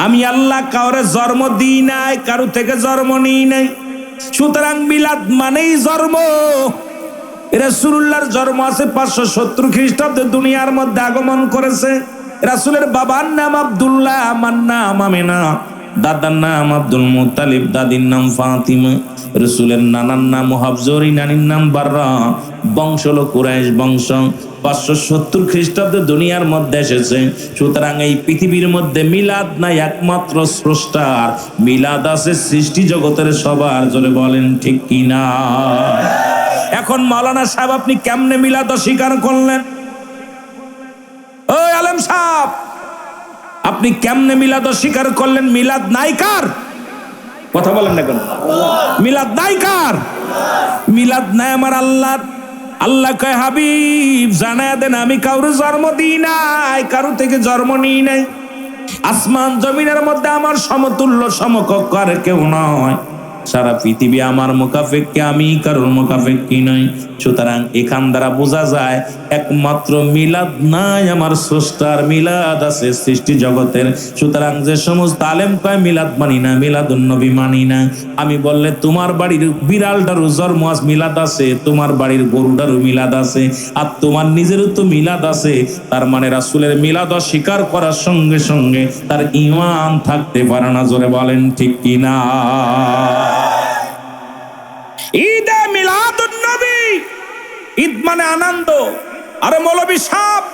আমি আল্লাহ কাউরে জন্ম দিই নাই, কারো থেকে জন্ম নিই নাই। সুতরাং মিলাদ মানেই জন্ম। রাসূলুল্লাহর জন্ম আছে 570 খ্রিস্টাব্দে দুনিয়ার মধ্যে আগমন করেছে। রাসূলের বাবার নাম আব্দুল্লাহ, আমার নাম আমিনা, দাদার নাম আব্দুল মুত্তালিব, দাদির নাম ফাতিমা, রাসূলের নানার নাম মুহাবজরি, নানির নাম বাররা, বংশ হলো কুরাইশ বংশ। 570 খ্রিস্টাব্দে দুনিয়ার মধ্যে এসেছে। সুতরাং এই পৃথিবীর মধ্যে মিলাদ নাই একমাত্র স্রষ্টার, মিলাদ আছে সৃষ্টি জগতের সবার। জোরে বলেন ঠিক কিনা? এখন মাওলানা সাহেব আপনি কেমনে মিলাদ অস্বীকার করলেন? ওই আলেম সাহেব আপনি কেমনে মিলাদ অস্বীকার করলেন? মিলাদ নাই কার? কথা বলেন না কেন? মিলাদ নাই কার? মিলাদ নাই আমার আল্লাহর। আল্লাহ কয় হাবিব জানায়া দেন আমি কারো জন্ম দিই নাই, কারো থেকে জন্ম নিই নাই। আসমান জমিনের মধ্যে আমার সমতুল্য সমকক্ষ আর কেউ নয়। সারা পৃথিবী আমার মুখাপেক্ষী, আমি কারোর মুখাপেক্ষী নই। সুতরাং এখান দ্বারা বোঝা যায় একমাত্র মিলাদ নাই আমার স্রষ্টার, মিলাদ আছে সৃষ্টি জগতের। সুতরাং যে সমস্ত আলেম কয় মিলাদ মানি না, মিলাদুন নবী মানি না, আমি বললে তোমার বাড়ির বিড়ালটারও জন্ম আজ মিলাদ আছে, তোমার বাড়ির গরুটারও মিলাদ আছে, আর তোমার নিজেরও তো মিলাদ আছে। তার মানে রাসূলের মিলাদ অস্বীকার করার সঙ্গে সঙ্গে তার ঈমান থাকতে পারে না। জোরে বলেন ঠিক কিনা? ঈদে মিলাদুন নবী, ঈদ মানে আনন্দ। আরে মৌলভী সাহেব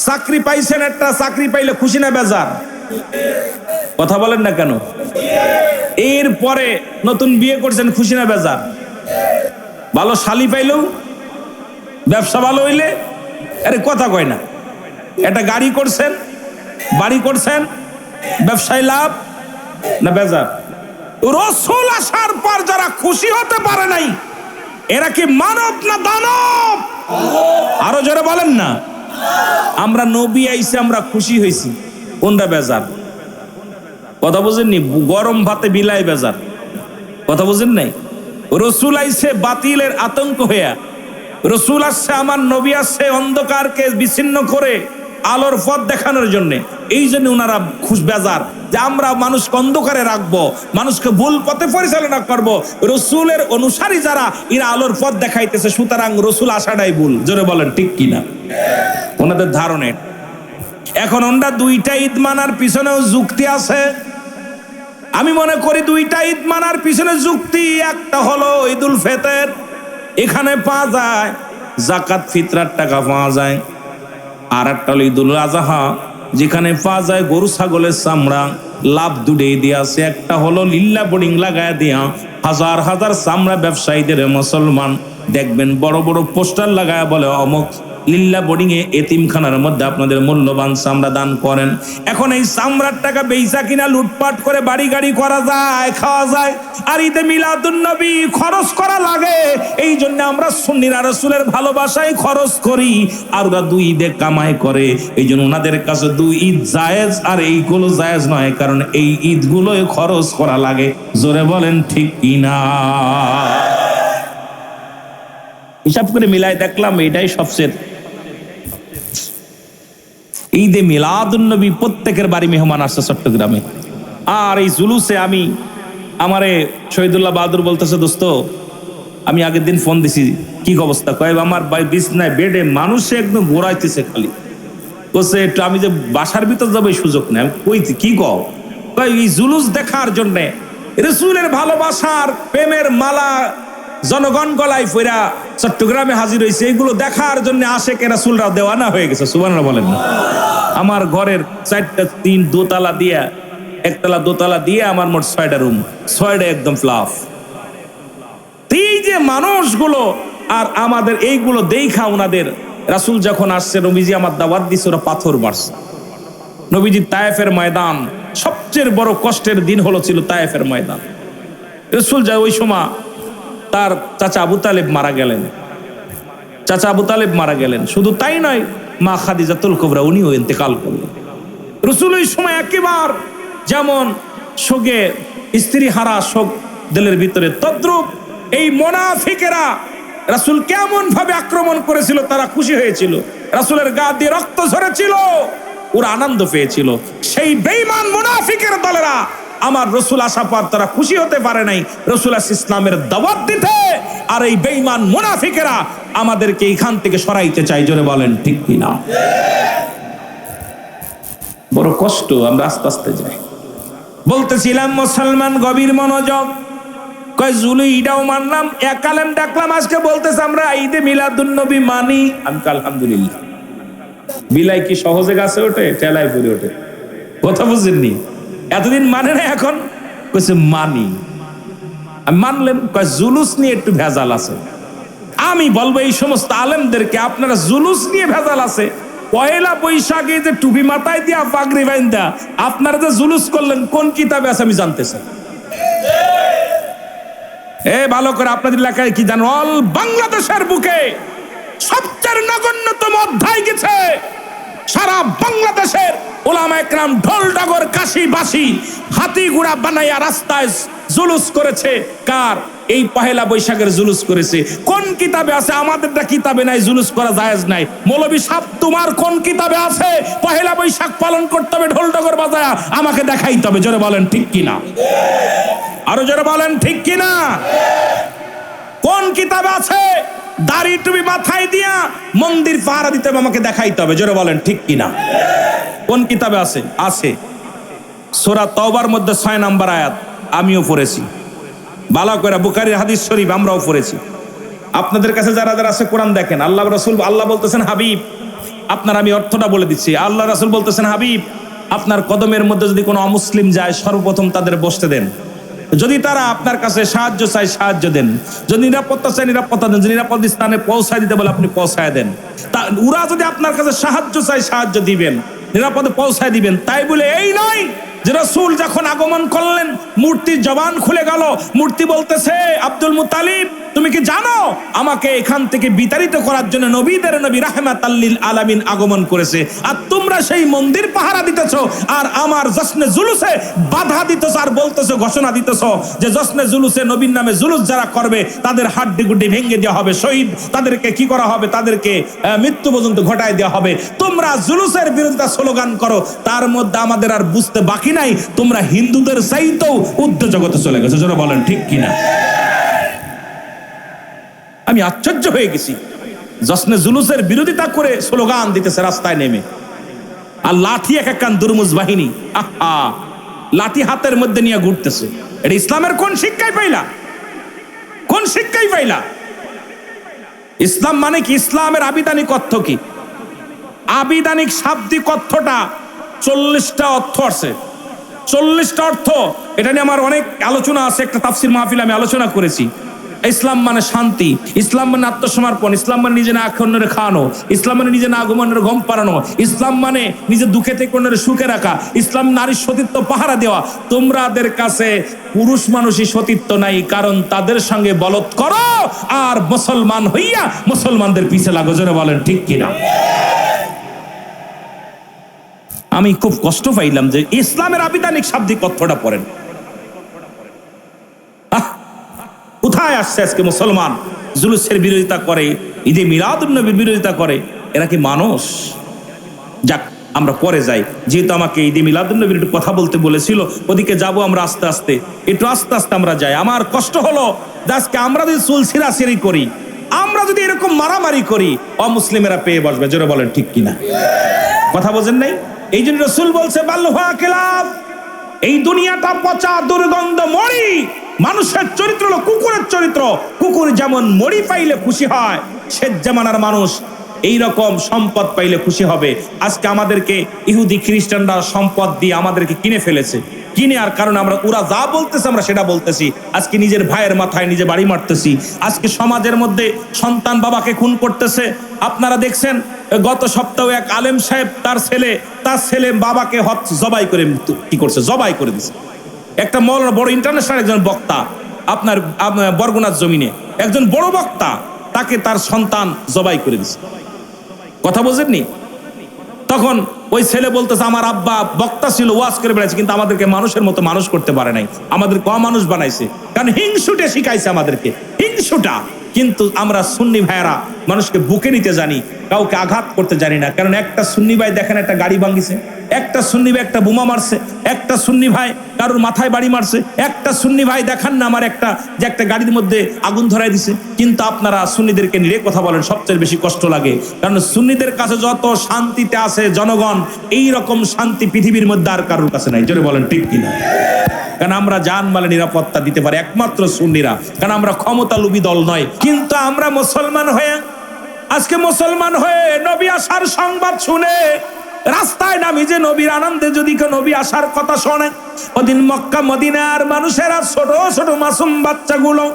চাকরি পাইছেন, একটা চাকরি পাইলে খুশি না বেজার? কথা বলেন না কেন? এরপরে নতুন বিয়ে করছেন, খুশি না বেজার? ভালো শালি পাইলেও, ব্যবসা ভালো হইলে, আরে কথা কয় না। একটা গাড়ি করছেন, বাড়ি করছেন, ব্যবসায় লাভ না বেজার? রাসূল আসার পর যারা খুশি হতে পারে নাই এরা কি মানব না দানব? আরো জোরে বলেন না। আমরা নবী আইছে আমরা খুশি হয়েছি, কোনটা বেজার? কথা বুঝেননি? গরম ভাতে বিলাই বেজার। কথা বুঝেন নাই? রাসূল আইছে বাতিলের আতঙ্ক হইয়া, রাসূল আসছে, আমার নবী আসছে অন্ধকারকে বিচ্ছিন্ন করে আলোর পথ দেখানোর জন্য। এই জন্য ওনারা খুশ বেজার যে আমরা মানুষকে অন্ধকারে রাখবো, মানুষকে ভুল পথে পরিচালনা করব। রাসূলের অনুসারী যারা এরা আলোর পথ দেখাইতেছে, সুতরাং রাসূল আসাটাই ভুল। জোরে বলেন ঠিক কিনা? ওনাদের ধারণা। এখন ওনারা দুইটা ঈদ মানার পিছনেও যুক্তি আছে। আমি মনে করি দুইটা ঈদ মানার পিছনে যুক্তি, একটা হলো ঈদুল ফিতর, এখানে পাওয়া যায় যাকাত ফিতরার টাকা পাওয়া যায়। আর একটা হলো ঈদুল আযহা, যেখানে পাওয়া যায় গরু ছাগলের চামড়া, লাভ দুটেই দিয়ে আছে। একটা হলো লিল্লা বোর্ডিং লাগায় দিয়া হাজার হাজার চামড়া ব্যবসায়ীদের মুসলমান দেখবেন বড় বড় পোস্টার লাগায় বলে অমুক লিল্লা বোর্ডিং এ এতিমখানার মধ্যে আপনাদের মূল্যবান চামড়া দান করেন। এখন এই চামড়ার টাকা বেচা কিনা লুটপাট করে বাড়ি গাড়ি করা যায়, খাওয়া যায়। আর ঈদে মিলাদুন নবী খরচ করা লাগে। এই জন্য আমরা সুন্নিরা রাসূলের ভালোবাসায় খরচ করি, আর ওরা দুই ঈদে কামাই করে। এই জন্য ওনাদের কাছে দুই ঈদ জায়েজ আর এইগুলো জায়েজ নয়, কারণ এই ঈদগুলোয় খরচ করা লাগে। জোরে বলেন ঠিক কিনা? হিসাব করে মিলাই দেখলাম এটাই সবচেয়ে। ঈদে মিলাদুন নবী প্রত্যেকের বাড়ি মেহমান আসছে চট্টগ্রামে। আর এই জুলুসে আমি আমারে শহীদুল্লাহ বাহাদুর বলতেছে, দোস্ত আমি আগের দিন ফোন দিছি, কি অবস্থা? কয় আমার বিছনায় বেডে মানুষে একদম ঘোরাইতেছে খালি। বলছে একটু আমি যে বাসার ভিতর যাবো এই সুযোগ নেই। আমি কইছি কি কও? কয় এই জুলুস দেখার জন্যে, রাসূলের ভালোবাসার প্রেমের মালা জনগণ গলায় ফেরা চট্টগ্রামে হাজির হয়েছে, এগুলো দেখার জন্য আশেকে রাসূলরা দেওয়ানা হয়ে গেছে। সুবহানাল্লাহ বলেন না? আমার ঘরের 4টা 3 দোতলা দিয়া, একতলা দোতলা দিয়ে আমার মোট 6টা রুম, 6টা একদম ফ্লাফ। এই যে মানুষগুলো আর আমাদের এইগুলো দেখা ওনাদের রাসূল যখন আসছে, নবীজি আমার দাওয়াত দিছে, ওরা পাথর মারছে। নবীজি তায়েফের ময়দান, সবচেয়ে বড় কষ্টের দিন হলো ছিল তায়েফের ময়দান। রাসূল যায় ওই সময় তার চাচা আবু তালেব মারা গেলেন। চাচা আবু তালেব মারা গেলেন। শুধু তাই নয়, মা খাদিজাতুল কুবরা উনিও ইন্তেকাল করলেন। রাসূল ওই সময় একেবারে যেমন শোকে স্ত্রী হারা শোক দিলের ভিতরে, তদ্রূপ এই মুনাফিকেরা রাসূল কেমন ভাবে আক্রমণ করেছিল, তারা খুশি হয়েছিল। রাসূলের গা দিয়ে রক্ত ঝরেছিল, ওরা আনন্দ পেয়েছিল। সেই বেঈমান মুনাফিকের দলেরা আমার রাসূল আসা পর তারা খুশি হতে পারে নাই রাসূল ইসলামের দাওয়াত দিতে। আর এই বেঈমান মুনাফিকেরা আমাদেরকে এখান থেকে সরাইতে চাই। জোরে বলেন ঠিক কিনা? বড় কষ্ট, আমরা আস্তে আস্তে যাই। বলতেছিলাম মুসলমান গভীর মনোযোগ, কয় জুলু ইটাও মানলাম, এক আলেম ডাকলাম, আজকে বলতেছে আমরা ঈদে মিলাদুন নবী মানি। আমি আলহামদুলিল্লাহ। বিলাই কি সহজে গাছে ওঠে, টেলায় পড়ে ওঠে? কথা বুঝেননি? এতদিন মানে না, এখন কইছে মানি। আমি মানলেন, কয় জুলুস নিয়ে একটু ভেজাল আছে। আমি বলবো এই সমস্ত আলেমদেরকে, আপনারা জুলুস নিয়ে ভেজাল আছে, পয়লা বৈশাখে যে টুপি মাথায় দিয়া পাগড়ি বাইন্দা আপনারা যে জুলুস করলেন, কোন কিতাবে আছে আমি জানতে চাই। ভালো করে আপনাদের এলাকায় কি জানো, অল বাংলাদেশের বুকে সবচেয়ে নগণ্যতম অধ্যায় গেছে। সারা বাংলাদেশের ওলামা একরাম ঢোল ডগর কাশি বাঁশি হাতি ঘোড়া বানাইয়া রাস্তায় জুলুস করেছে। কার? এই পহেলা বৈশাখের জুলুস করেছে। কোন কিতাবে আছে? আমাদেরটা কিতাবে নাই, জুলুস করা জায়েজ নাই। মৌলভী সাহেব, তোমার কোন কিতাবে আছে পহেলা বৈশাখ পালন করতে হবে ঢোল ডগর বাজায়া? আমাকে দেখাইতে হবে। জোরে বলেন ঠিক কিনা? আরো জোরে বলেন ঠিক কিনা? কোন কিতাবে আছে দাড়ি টুপি মাথায় দিয়া মন্দির পাহারা দিতে হবে? আমাকে দেখাইতে হবে। জোরে বলেন ঠিক কিনা? কোন কিতাবে আছে? আছে সূরা তাওবার মধ্যে 6 নম্বর আয়াত, আমিও পড়েছি ভালো করে। বুখারীর হাদিস শরীফ আমরাও পড়েছি। আপনাদের কাছে যারা যারা আছে কোরআন দেখেন। আল্লাহ রাসূল, আল্লাহ বলতেছেন হাবিব আপনার, আমি অর্থটা বলে দিচ্ছি। আল্লাহ রাসূল বলতেছেন হাবিব আপনার কদমের মধ্যে যদি কোনো অমুসলিম যায়, সর্বপ্রথম তাদের বসতে দেন। যদি তারা আপনার কাছে সাহায্য চায়, সাহায্য দেন। যদি নিরাপত্তা চায়, নিরাপত্তা দেন। যদি নিরাপদ স্থানে পৌঁছায় দিতে বলে, আপনি পৌঁছায় দেন। তা ওরা যদি আপনার কাছে সাহায্য চায়, সাহায্য দিবেন, নিরাপদে পৌঁছায় দিবেন। তাই বলে এই নয় যে রাসূল যখন আগমন করলেন মূর্তির জবান খুলে গেল, মূর্তি বলতেছে আব্দুল মুত্তালিব তুমি কি জানো আমাকে এখান থেকে বিতাড়িত করার জন্য নবীদের নবী রাহমাতাল লিল আলামিন আগমন করেছে, আর তোমরা সেই মন্দির পাহারা দিতেছো আর আমার জশ্নে জুলুসে বাধা দিতেছো, আর বলতেছো, ঘোষণা দিতেছো যে জশ্নে জুলুসে নবীর নামে জুলুস যারা করবে তাদের হাড্ডি গুড্ডি ভেঙে দেওয়া হবে, শহীদ তাদেরকে কি করা হবে, তাদেরকে মৃত্যু পর্যন্ত ঘটায় দেওয়া হবে। তোমরা জুলুসের বিরুদ্ধে স্লোগান করো, তার মধ্যে আমাদের আর বুঝতে বাকি নাই তোমরা হিন্দুদের চাইতেও ঊর্ধ্ব জগতে চলে গেছো। যারা বলেন ঠিক কিনা? আমি আশ্চর্য হয়ে গেছি। জশ্নে জুলুসের বিরোধিতা করে স্লোগান দিতেছে রাস্তায় নেমে, আর লাঠি এক এক কান দুর্মুজ বাহিনী লাঠি হাতের মধ্যে নিয়ে ঘুরতেছে। এটা ইসলামের কোন শিক্ষায় পাইলা? কোন শিক্ষায় পাইলা? ইসলাম মানে কি? ইসলামের আবিধানিক অর্থ কি? আবিধানিক শাব্দিক অর্থটা 40টা অর্থ আছে। 40টা অর্থ। এটা নিয়ে আমার অনেক আলোচনা আছে, একটা তাফসির মাহফিল আমি আলোচনা করেছি। ইসলাম মানে শান্তি, ইসলাম মানে আত্মসমর্পণ, ইসলাম মানে নিজে না আখন্ডরে খাওয়ানো, ইসলাম মানে নিজে না আগমনের গম পাড়ানো, ইসলাম মানে নিজে দুঃখে থেকে অন্যের সুখে রাখা, ইসলাম নারীর সতীত্ব পাহারা দেওয়া। তোমাদের কাছে পুরুষ মানুষই সতীত্ব নাই, কারণ তাদের সঙ্গে বলৎ করো আর মুসলমান হইয়া মুসলমানদের পিছে লাগো। জোরে বলেন ঠিক কিনা? আমি খুব কষ্ট পাইলাম যে ইসলামের আবিধানিক শাব্দিক অর্থটা পড়েন। কোথায় আসছে আজকে মুসলমান জুলুসের বিরোধিতা করে, ঈদে মিলাদুন নবীর বিরোধিতা করে? এরা কি মানুষ? যাক, আমরা পরে যাই, যেহেতু আমাকে ঈদে মিলাদুন নবীর একটু কথা বলতে বলেছিল, ওদিকে যাব আমরা আস্তে আস্তে, একটু আস্তে আস্তে আমরা যাই। আমার কষ্ট হলো আজকে আমরা যদি চুল ছিঁড়াছিঁড়ি করি, আমরা যদি এরকম মারামারি করি, অমুসলিমেরা পেয়ে বসবে। জোরে বলেন ঠিক কিনা? কথা বোঝেন নাই? এই জন্য রাসূল বলছে বাল্লুহা কিলাব, এই দুনিয়াটা পচা দুর্গন্ধ মরি। মানুষের চরিত্র হলো কুকুরের চরিত্র। কুকুর যেমন মরি পাইলে খুশি হয়, শেষ জামানার মানুষ এই রকম সম্পদ পাইলে খুশি হবে। আজকে আমাদেরকে ইহুদি খ্রিস্টানরা সম্পদ দিয়ে আমাদেরকে কিনে ফেলেছে। কিনে আর কারণে আমরা, ওরা যা বলতেছে আমরা সেটা বলতেছি। আজকে নিজের ভাইয়ের মাথায় নিজে বাড়ি মারতেছি। আজকে সমাজের মধ্যে সন্তান বাবাকে খুন করতেছে। আপনারা দেখছেন গত সপ্তাহে এক আলেম সাহেব তার ছেলে বাবাকে জবাই করে কি করছে, জবাই করে দিচ্ছে। একটা মৌলানা, বড় ইন্টারন্যাশনাল একজন বক্তা, আপনার বরগুনার জমিনে একজন বড় বক্তা, তাকে তার সন্তান জবাই করে দিচ্ছে। কথা বোঝেননি? তখন ওই ছেলে বলতেছে আমার আব্বা বক্তা ছিল, ওয়াজ করে বেড়াইছে, কিন্তু আমাদেরকে মানুষের মতো মানুষ করতে পারে নাই, আমাদের কম মানুষ বানাইছে, কারণ হিংসুটে শিখাইছে আমাদেরকে। হিংসুটা কিন্তু আমরা সুন্নি ভাইয়েরা মানুষকে বুকে নিতে জানি, কাউকে আঘাত করতে জানি না। কারণ একটা সুন্নি ভাই দেখেন একটা গাড়ি ভাঙিছে, একটা সুন্নি ভাই একটা বোমা মারছে, একটা সুন্নি ভাই কারোর মাথায় বাড়ি মারছে, একটা সুন্নি ভাই দেখান না আমার একটা গাড়ির মধ্যে আগুন ধরাই দিছে। কিন্তু আপনারা সুন্নিদেরকে নিয়ে কথা বলেন, সবচেয়ে বেশি কষ্ট লাগে। কারণ সুন্নিদের কাছে যত শান্তিতে আছে জনগণ, এই রকম শান্তি পৃথিবীর মধ্যে আর কারোর কাছে নাই। জোরে বলেন ঠিক কিনা? কারণ আমরা জানমালের নিরাপত্তা দিতে পারি একমাত্র সুন্নিরা, কারণ আমরা ক্ষমতালোভী দল নয়। কিন্তু আমরা মুসলমান হয়ে, আজকে মুসলমান হয়ে নবী আসার সংবাদ শুনে রাস্তায় নামি যে নবীর আনন্দে যদি কেউ নবী আসার কথা শোনে, ওদিন মক্কা মদিনার মানুষেরা ছোট ছোট মাসুম বাচ্চাগুলো,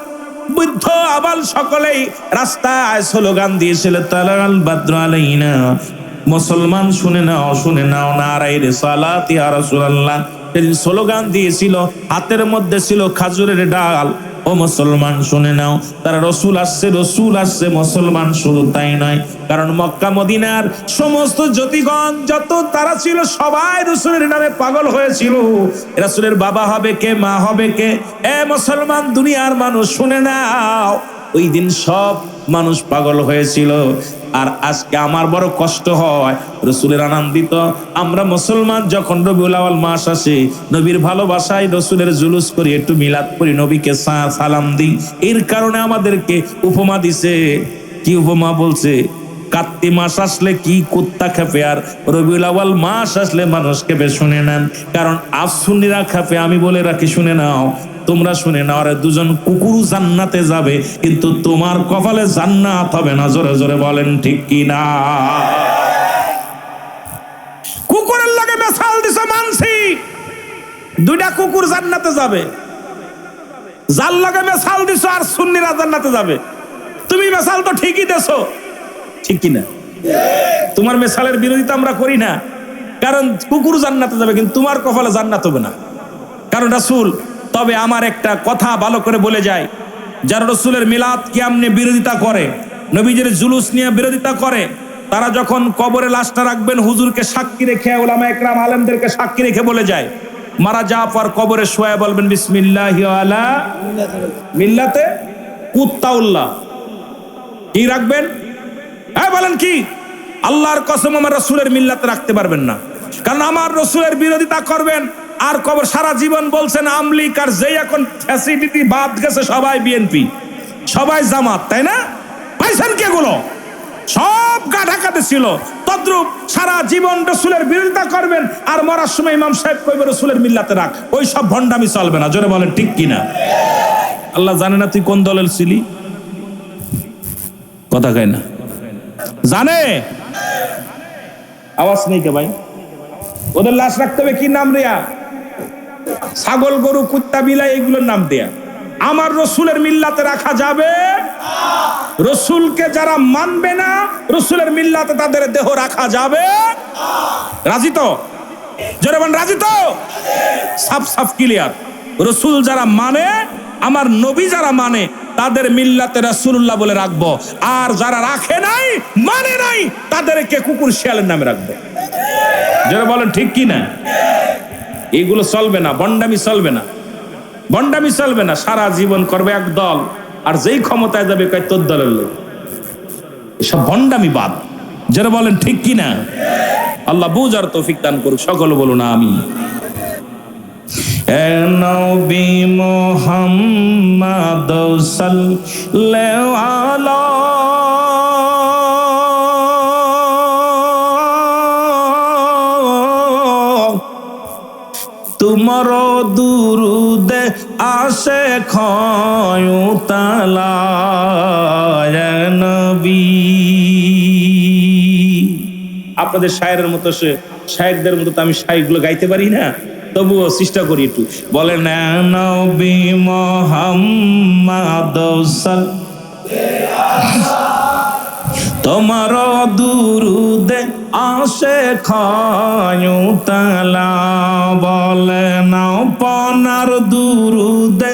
বৃদ্ধ আবাল সকলেই রাস্তায় স্লোগান দিয়েছিল, তালাল বাদ্র আলাইনা, মুসলমান শুনে নাও নারায়ে রিসালাত ইয়া রাসূলুল্লাহ। স্লোগান দিয়েছিল, হাতের মধ্যে ছিল খাজুরের ডাল। ও মুসলমান শুনে নাও, তারা রসুল আসছে। মুসলমান শুধু তাই নয়, কারণ মক্কা মদিনার সমস্ত জ্যোতিগণ যত তারা ছিল সবাই রসুলের নামে পাগল হয়েছিল। রসুলের বাবা হবে কে, মা হবে কে? এ মুসলমান দুনিয়ার মানুষ শুনে নাও, ওই দিন সব মানুষ পাগল হয়েছিল। আর আজকে আমার বড় কষ্ট হয়, রসুলের আনন্দিত আমরা মুসলমান যখন রবিউল আউয়াল মাস আসে, নবীর ভালোবাসায় রসুলের জুলুস করি, একটু মিলাদ করি, নবীকে সালাম দিই। এর কারণে আমাদেরকে উপমা দিছে। কি উপমা বলছে? কার্তি মাস আসলে কি কুত্তা খেপে, আর রবিউল আউয়াল মাস আসলে মানুষ খেপে। শুনে নেন, কারণ সুন্নিরা খেপে। আমি বলে রাখি, শুনে নাও, তোমরা শুনে নাও, আরে দুজন কুকুর জান্নাতে যাবে, কিন্তু তোমার কপালে জান্নাত হবে না। জোরে জোরে বলেন ঠিক কি না? কুকুরের লাগে মেসাল দিছে মানসি, দুইটা কুকুর জান্নাতে যাবে, যার লাগে মেসাল দিছো আর সুন্নিরা জান্নাতে যাবে। তুমি মেসাল তো ঠিকই দেছো, ঠিক কি না? তোমার মেসালের বিরোধিতা আমরা করি না, কারণ কুকুর জান্নাতে যাবে কিন্তু তোমার কপালে জান্নাত হবে না, কারণ রাসূল। তবে আমার একটা কথা ভালো করে বলে যায়, যারা রসুলের মিলাদ কিয়াম নিয়ে বিরোধিতা করে, নবীজির জুলুস নিয়ে বিরোধিতা করে, তারা যখন কবরে লাশটা রাখবেন হুজুরকে সাক্ষী রেখে, উলামা একরাম আলেমদেরকে সাক্ষী রেখে বলে যায়, মারা যাওয়ার পর কবরে শোয়া বলবেন বিসমিল্লাহি আলা মিল্লাতে কুত্তাউল্লাহ। কি রাখবেন? হ্যাঁ বলেন কি? আল্লাহর কসম আমার রসুলের মিল্লাতে রাখতে পারবেন না, কারণ আমার রসুলের বিরোধিতা করবেন। আর কবর সারা জীবন বলছেন আমলিক, আর যেই এখন ফ্যাসিলিটি বাদ গেছে, সবাই বিএনপি, সবাই জামাত, তাই না? পাইছেন কে গুলো? সব গা ঢাকাতে ছিল। তদ্রুপ সারা জীবন রসুলের বিরোধিতা করবেন, আর মরার সময় ইমাম সাহেব কইবে রসুলের মিল্লাতে রাখ। ওই সব ভণ্ডামি চলবে না। জোরে বলেন ঠিক কিনা? আল্লাহ জানে না তুই কোন দলের ছিলি? কথা কয় না, জানে। আওয়াজ নেই কে ভাই? ওদের লাশ রাখতে হবে কি নাম রিয়া? ছাগল, গরু, কুত্তা, বিলাই, এগুলোর নাম দেয়া। আমার রসুলের মিল্লাতে রাখা যাবে? রসুলকে যারা মানবে না, রসুলের মিল্লাতে তাদের দেহ রাখা যাবে? রাজি তো? জোরে বলেন রাজি তো? সাফ সাফ ক্লিয়ার। রসুল যারা মানে, আমার নবী যারা মানে, তাদের মিল্লাতে রাসূলুল্লাহ বলে রাখবো। আর যারা রাখে নাই, মানে নাই, তাদেরকে কুকুর শিয়ালের নামে রাখবো। যারা বলেন ঠিক কি না? এগুলো চলবে না, ভণ্ডামি চলবে না, ভণ্ডামি চলবে না। সারা জীবন করবে এক দল, আর যেই ক্ষমতায় যাবে কয় তোর দলের লোক। এসব ভণ্ডামি বাদ। যারা বলেন ঠিক কি না? আল্লাহ বুঝার তৌফিক দান করুক। সকলে বলুন আমিন। এ নবী মুহাম্মদ সাল্লাল্লাহু তোমার দুরুদে আসে খয়ুতালা নবী। আপনাদের শায়েরের মতো, শায়েরদের মতো তো আমি শায়েরগুলো গাইতে পারি না, তবুও চেষ্টা করি একটু। বলেন নবী মুহাম্মদ তোমার দুরুদে আসে খয়ুতালা। বলে নাও পনার দুরুদে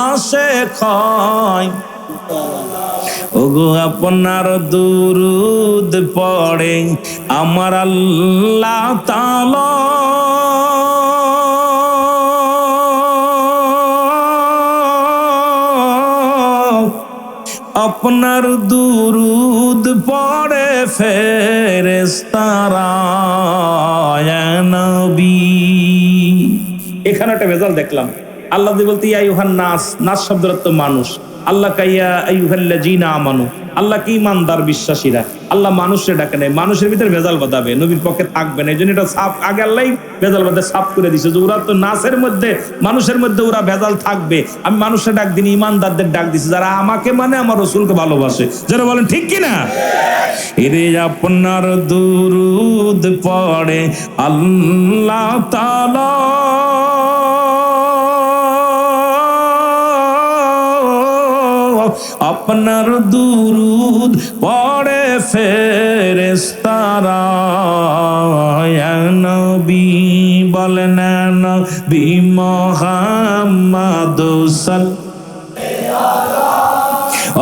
আসে খয়। ওগো আপনার দুরুদ পড়ে আমার আল্লাহ তাআলা, আপনার দুরুদ পড়ে ফেরেশতারা ইয়া নবী। এখানে একটা ভেজাল দেখলাম। আল্লাহ বলতে ইয়া আইয়ুহান নাস, নাস শব্দের অর্থ মানুষ। আল্লাহ কাইয়া আইয়ুহাল্লাযীনা আমানু, আল্লাহ কি ইমানদার বিশ্বাসীরা। আল্লাহ মানুষের ডাকে নেই, মানুষের ভিতরে ভেজাল বাঁধাবে, নবীর পক্ষে থাকবে না। এই জন্য এটা সাফ আগে আল্লাহ ভেজাল বাঁধে সাফ করে দিছে যে ওরা তো নাসের মধ্যে, মানুষের মধ্যে ওরা ভেজাল থাকবে। আমি মানুষের ডাক দিন, ইমানদারদের ডাক দিছি যারা আমাকে মানে, আমার রাসূলকে ভালোবাসে। যারা বলেন ঠিক কিনা? এরে আপনার দুরুদ পড়ে আল্লাহ তাআলা, আপনার দুরুদ পড়ে ফেরেশতারা ইয়া নবী। বলেন নবী মুহাম্মদ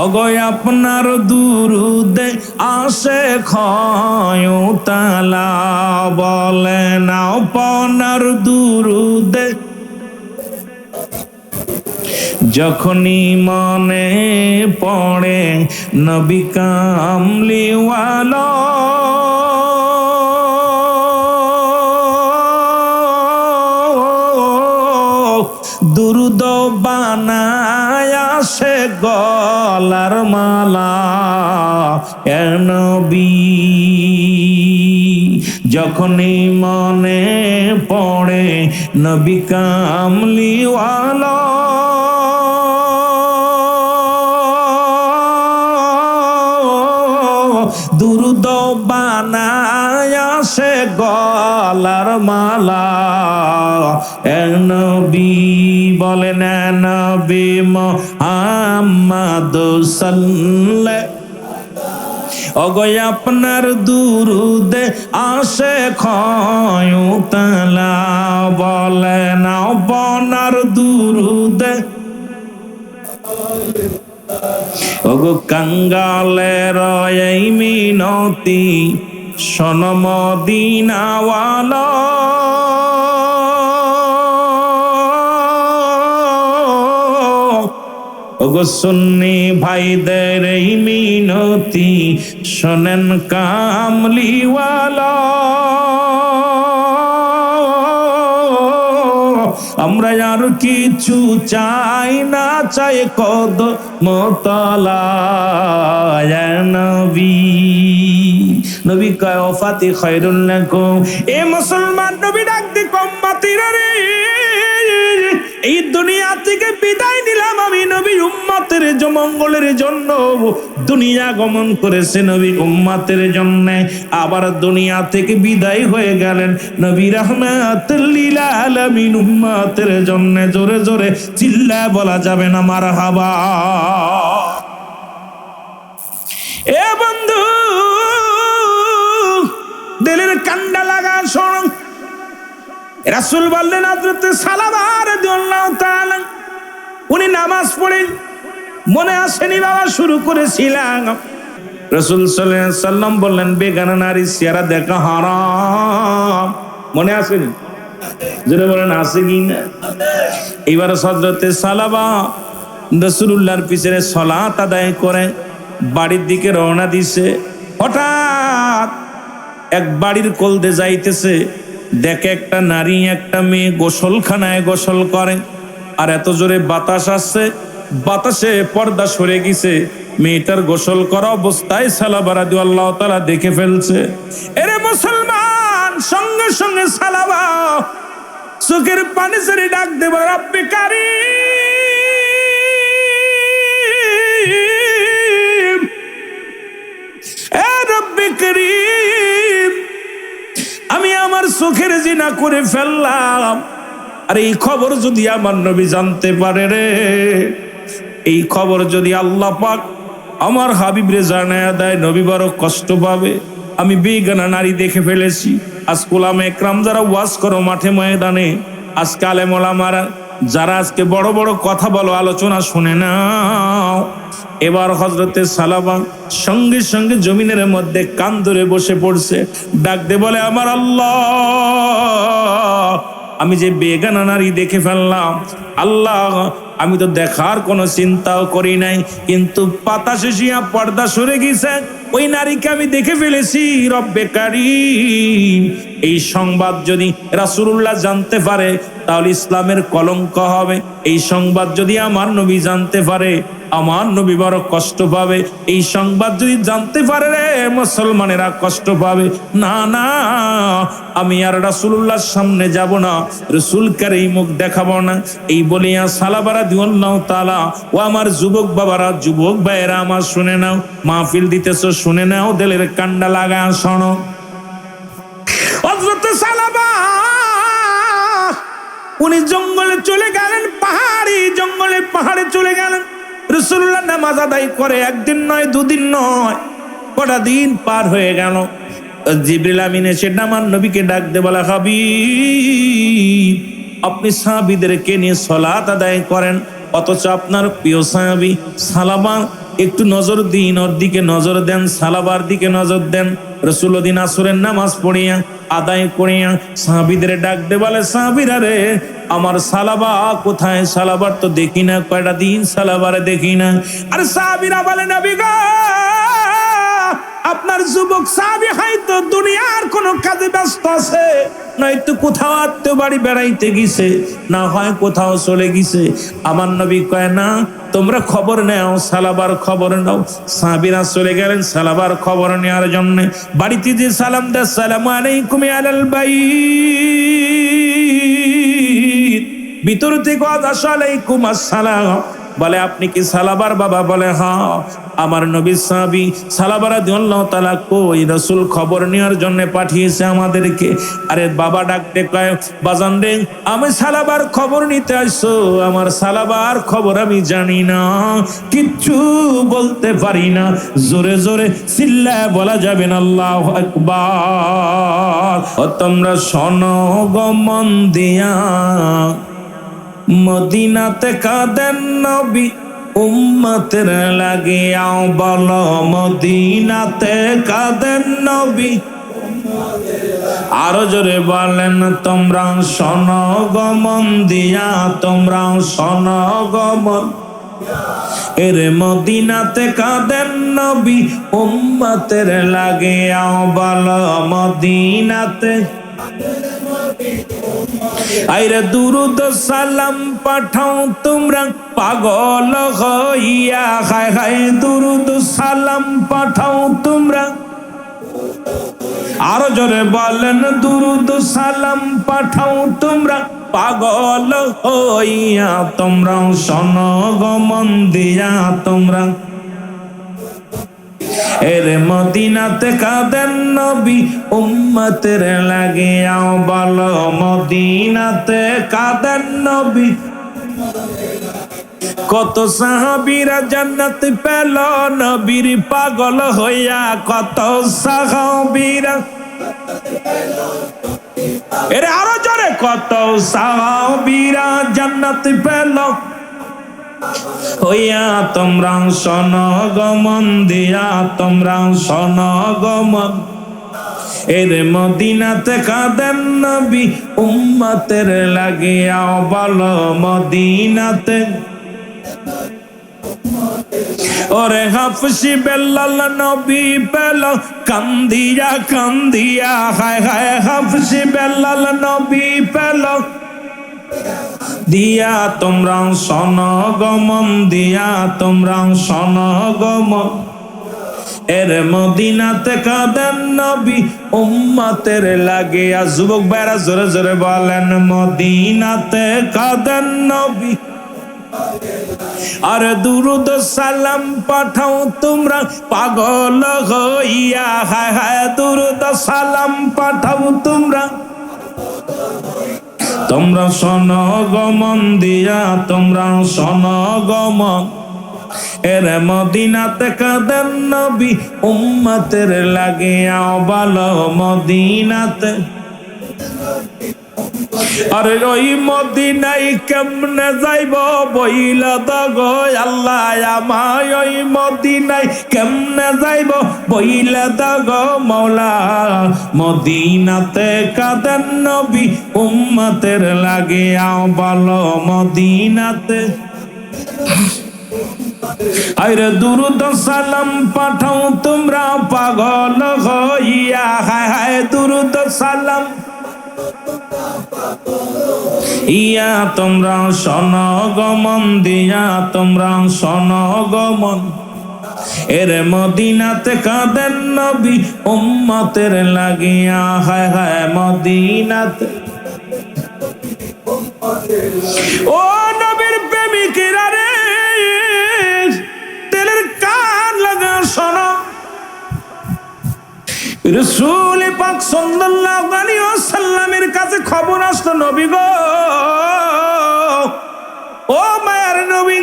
ওগো আপনার দুরুদে আসে ক্ষয়তালা। বলেন আপনার দুরুদে যখনই মনে পড়ে নবী কামলিওয়ালা, দুরুদ বানায় আসে গলার মালা এ নবী। যখনই মনে পড়ে নবী কামলিওয়ালা, দুরুদ বানায় আসে গলার মালা এ নবী। বলেন নবী মুহাম্মদ সাল্লাল্লাহু ওগো আপনার দুরুদে আসে ক্ষয়তালা। বলেন আপনার দুরুদে ওগো কাঙ্গালের এই মিনতি শোন মদিনাওয়ালা, ওগো সুন্নি ভাইদের এই মিনতি শোনেন কামলিওয়ালা। আমরা আর কিছু চাই না, চাই কদম তলা ইয়া নবী। নবী কয় ওয়াফাতি খায়রুল লাকুম। এ মুসলমান নবী ডাক দি উম্মতিরা রে, এই দুনিয়া থেকে বিদায় নিলাম আমি নবী উম্মতের মঙ্গলের জন্য। দুনিয়া গমন করেছে নবী উম্মতের জন্য, আবার দুনিয়া থেকে বিদায় হয়ে গেলেন নবী রাহমাতুল লিল আলামিন উম্মতের জন্য। জোরে জোরে চিল্লায় বলা যাবে না মারহাবা। এ বন্ধু দিলের কান্ডা লাগা শোন, রাসূল বললেন হযরত সালামা রাদিয়াল্লাহু তাআলা, উনি নামাজ পড়েন, মনে আসেনি বাবা শুরু করেছিলাম। রাসূল সাল্লাল্লাহু আলাইহি সাল্লাম বললেন বেগানা নারী চেহারা দেখা হারাম। মনে আসেনি? যারা বলেন আছে কি না? এবার হযরত সালামা রাসূলুল্লাহর পিছনে সালাত আদায় করে বাড়ির দিকে রওনা দিছে। হঠাৎ এক বাড়ির কোল দিয়ে যাইতেছে, দেখে একটা নারী একটা মেয়ে গোসলখানায় গোসল করে, আর এত জোরে বাতাস আসছে, বাতাসে পর্দা সরে গেছে। মেয়েটার গোসল করা অবস্থায় সালামা রাদিয়াল্লাহু তাআলা দেখে ফেলছে। এরে মুসলমান, সঙ্গে সঙ্গে সালামা চোখের পানি ছেড়ে ডাক দেবে রব্বে কারীম, এ রব্বে কারীম, আমি আমার চোখের জিনা করে ফেললাম। আর এই খবর যদি আমার নবী জানতে পারে রে, এই খবর যদি আল্লাহ পাক আমার হাবিব রে জানায়া দেয়, নবী বড় কষ্ট পাবে। আমি বেগানা নারী দেখে ফেলেছি। আজকে উলামা একরাম যারা ওয়াজ করো মাঠে ময়দানে, আজকে আলেম ওলামারা যারা আজকে বড় বড় কথা বলো, আলোচনা শুনে নাও। এবার হযরতে সালামা সঙ্গে সঙ্গে জমিনের মধ্যে কান ধরে বসে পড়ছে, ডাক দে বলে আমার আল্লাহ, আমি যে বেগানা নারী দেখে ফেললাম, আল্লাহ আমি তো দেখার কোনো চিন্তাও করি নাই, কিন্তু পাতা শেষিয়া পর্দা সরে গেছে, ওই নারীকে আমি দেখে ফেলেছি। রব্বে কারীম, এই সংবাদ যদি রাসূলুল্লাহ জানতে পারে তাহলে ইসলামের কলঙ্ক হবে। এই সংবাদ যদি আমার নবী জানতে পারে, আমার নবী বড় কষ্ট পাবে। এই সংবাদ যদি জানতে পারে রে মুসলমানেরা কষ্ট পাবে। না না, আমি আর রাসূলুল্লাহর সামনে যাব না, রাসূলকে এই মুখ দেখাবো না। এই বলিয়া সালাবা রাদিয়াল্লাহু তাআলা, ও আমার যুবক বাবারা, যুবক ভাইয়েরা আমার শুনে নাও, মাহফিল দিতেছো শুনে নাও, দিলের কান্ডা লাগা শোনো। হযরত সালাবা উনি জঙ্গলে চলে গেলেন, পাহাড়ি জঙ্গলে পাহাড়ে চলে গেলেন। রাসূলুল্লাহ নামাজ আদায় করে একদিন নয়, দুদিন নয়, কটা দিন পার হয়ে গেল। জিবরিল আমিন এসে আমার নবীকে ডাক দিয়ে বলা, হাবিব, আপনি সাহাবীদেরকে নিয়ে সালাত আদায় করেন, অথচ আপনার প্রিয় সাহাবী সালাবা একটু নজর দিন, ওর দিকে নজর দেন, সালাবার দিকে নজর দেন। রাসূলুল্লাহ আসরের নামাজ পড়িয়া আদায় করিয়া সাহাবীদের ডাক দিয়ে বলে, সাহাবীরা রে, আমার সালাবা কোথায়? সালাবার তো দেখি না, কয়টা দিন সালাবারে দেখি না। আর সাহাবীরা বলে, নবী গো, আপনার যুবক সাহাবী হয়তো দুনিয়ার কোনো কাজে ব্যস্ত আছে, নয়তো কোথাও আত্মীয় বাড়ি বেড়াইতে গেছে, না হয় কোথাও চলে গেছে। আমার নবী কয়, না, তোমরা খবর নাও, সালাবার খবর নাও। সাহাবীরা চলে গেলেন সালাবার খবর নেওয়ার জন্য। বাড়িতে যে সালাম দেয়, আসসালামু আলাইকুম আলাল বাইত, ভিতর থেকে আসসালাইকুম আসসালাম, বলে আপনি কি সালাবার বাবা? বলে হ্যাঁ, আমার নবী সাহাবী সালাবা রাদিয়াল্লাহু তাআলা কই, রাসূল খবর নেওয়ার জন্য পাঠিয়েছে আমাদেরকে। আরে বাবা ডাকতে কয়, বাজান রে, আমি সালাবার খবর নিতে আসছো? আমার সালাবার খবর আমি জানি না, কিচ্ছু বলতে পারি না। জোরে জোরে চিল্লায় বলা যাবে না আল্লাহু আকবার। ও তোমরা শোনো গো মন দিয়া, মদিনাতে কাঁদেন নবী উম্মতের লাগিয়া, বলো মদিনাতে কাঁদেন নবী। আরো জোরে বলেন, তোমরা শোনো গো মন দিয়া, তোমরা শোনো গো মন, এরে মদিনাতে কাঁদেন নবী উম্মতের লাগিয়া, বলো মদিনাতে। আইরে দুরুদ সালাম পাঠাও তোমরা পাগল হইয়া, হায় হায় দুরুদ সালাম পাঠাও তোমরা। আরো জোরে বলেন, দুরুদ সালাম পাঠাও তোমরা পাগল হইয়া, তোমরা শোনো গো মন দিয়া, তোমরা এরে মদিনাতে কাঁদেন নবী উম্মতের লাগিয়া, বলো মদিনাতে কাঁদেন নবী। কত সাহাবীরা জান্নাত পেল নবীর পাগল হইয়া, কত সাহাবীরা, এরে আরো জোরে, কত সাহাবীরা জান্নাত পেল হইয়া, তোমরা শোনো গো মন দিয়া, তোমরা শোনো গো মন, এরে মদিনাতে কাঁদেন নবী উম্মতের লাগিয়া, বলো মদিনাতে। ওরে হাফসি বেলাল নবী পেল কান্দিয়া কান্দিয়া, হায় হায় হাফসি বেলাল নবী পেল দিয়া, তোমরা শোনো গো মন দিয়া, তোমরা শোনো গো মন, এর মদিনাতে কাঁদেন নবী উম্মতের লাগিয়া। যুবক ভাইরা জোরে জোরে বলেন, মদিনাতে কাঁদেন নবী। আর দুরুদ সালাম পাঠাও তোমরা পাগল হইয়া, হায় হায় দুরুদ সালাম পাঠাও তোমরা, তোমরা শোনো গো মন দিয়া, তোমরা শোনো গো মন, এর মদিনাতে কাঁদেন নবী উম্মতের লাগিয়া, বলো মদিনাতে। আরে ওই মদিনায় কেমনে যাইব বইলা দাগো আল্লাহ আমায়, ওই মদিনায় কেমনে যাইব বইলা দাগো মওলা, মদিনাতে কাঁদেন নবী উম্মতের লাগিয়া, বলো মদিনাতে। আরে দুরুদ সালাম পাঠাও তোমরা পাগল হইয়া, হায় হায় দুরুদ সালাম ইয়া তোমরা সনগমন দিয়া, তোমরা সনগমন। এর মদিনাতে কাঁদেন নবী উম্মতের লাগিয়া, হায় হায় মদিনাতে। ও নবীর প্রেমিকেরা রে, তেলের কান লাগা শোনো, রাসূল পাক সাল্লাল্লাহু আলাইহি ওয়াসাল্লামের কাছে খবর আসলো, নবী গো, ও মায়ার নবী,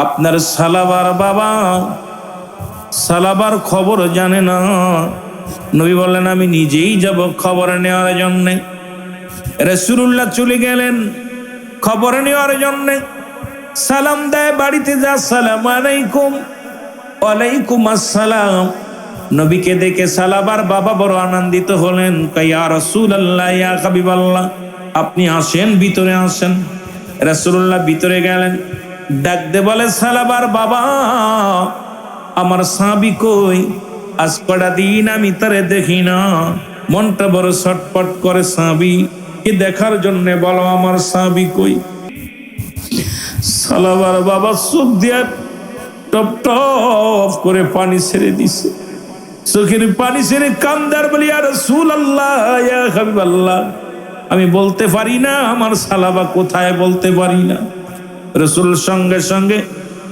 আপনার সালাবার বাবা সালাবার খবর জানে না। নবী বললেন আমি নিজেই যাব খবর নেওয়ার জন্য। রাসূলুল্লাহ চলে গেলেন খবর নেওয়ার জন্য। সালাম দেয় বাড়িতে, যা আসসালামু আলাইকুম। ওয়ালাইকুম আসসালাম। নবীকে দেখে সালাবার বাবা বড় আনন্দিত হলেন, ইয়া রাসূলুল্লাহ, ইয়া হাবিবাল্লাহ, আপনি আসেন, ভিতরে আসেন। রাসূলুল্লাহ ভিতরে গেলেন, ডাকতে বলে সালাবার বাবা, আমার সাহাবী কই? আজ কটা দিন আমি তারে দেখি না, মনটা বড় ছটফট করে সাহাবী কে দেখার জন্য, বলো আমার সাহাবী কই? সালাবার বাবা চোখ দিয়ে টপ টপ করে পানি ছেড়ে দিছে, চোখের পানি ছেড়ে কান্দার বলি, ইয়া রাসূলুল্লাহ, ইয়া হাবিবাল্লাহ, আমি বলতে পারি না আমার সালাবা কোথায়, বলতে পারি না। রাসূল সঙ্গে সঙ্গে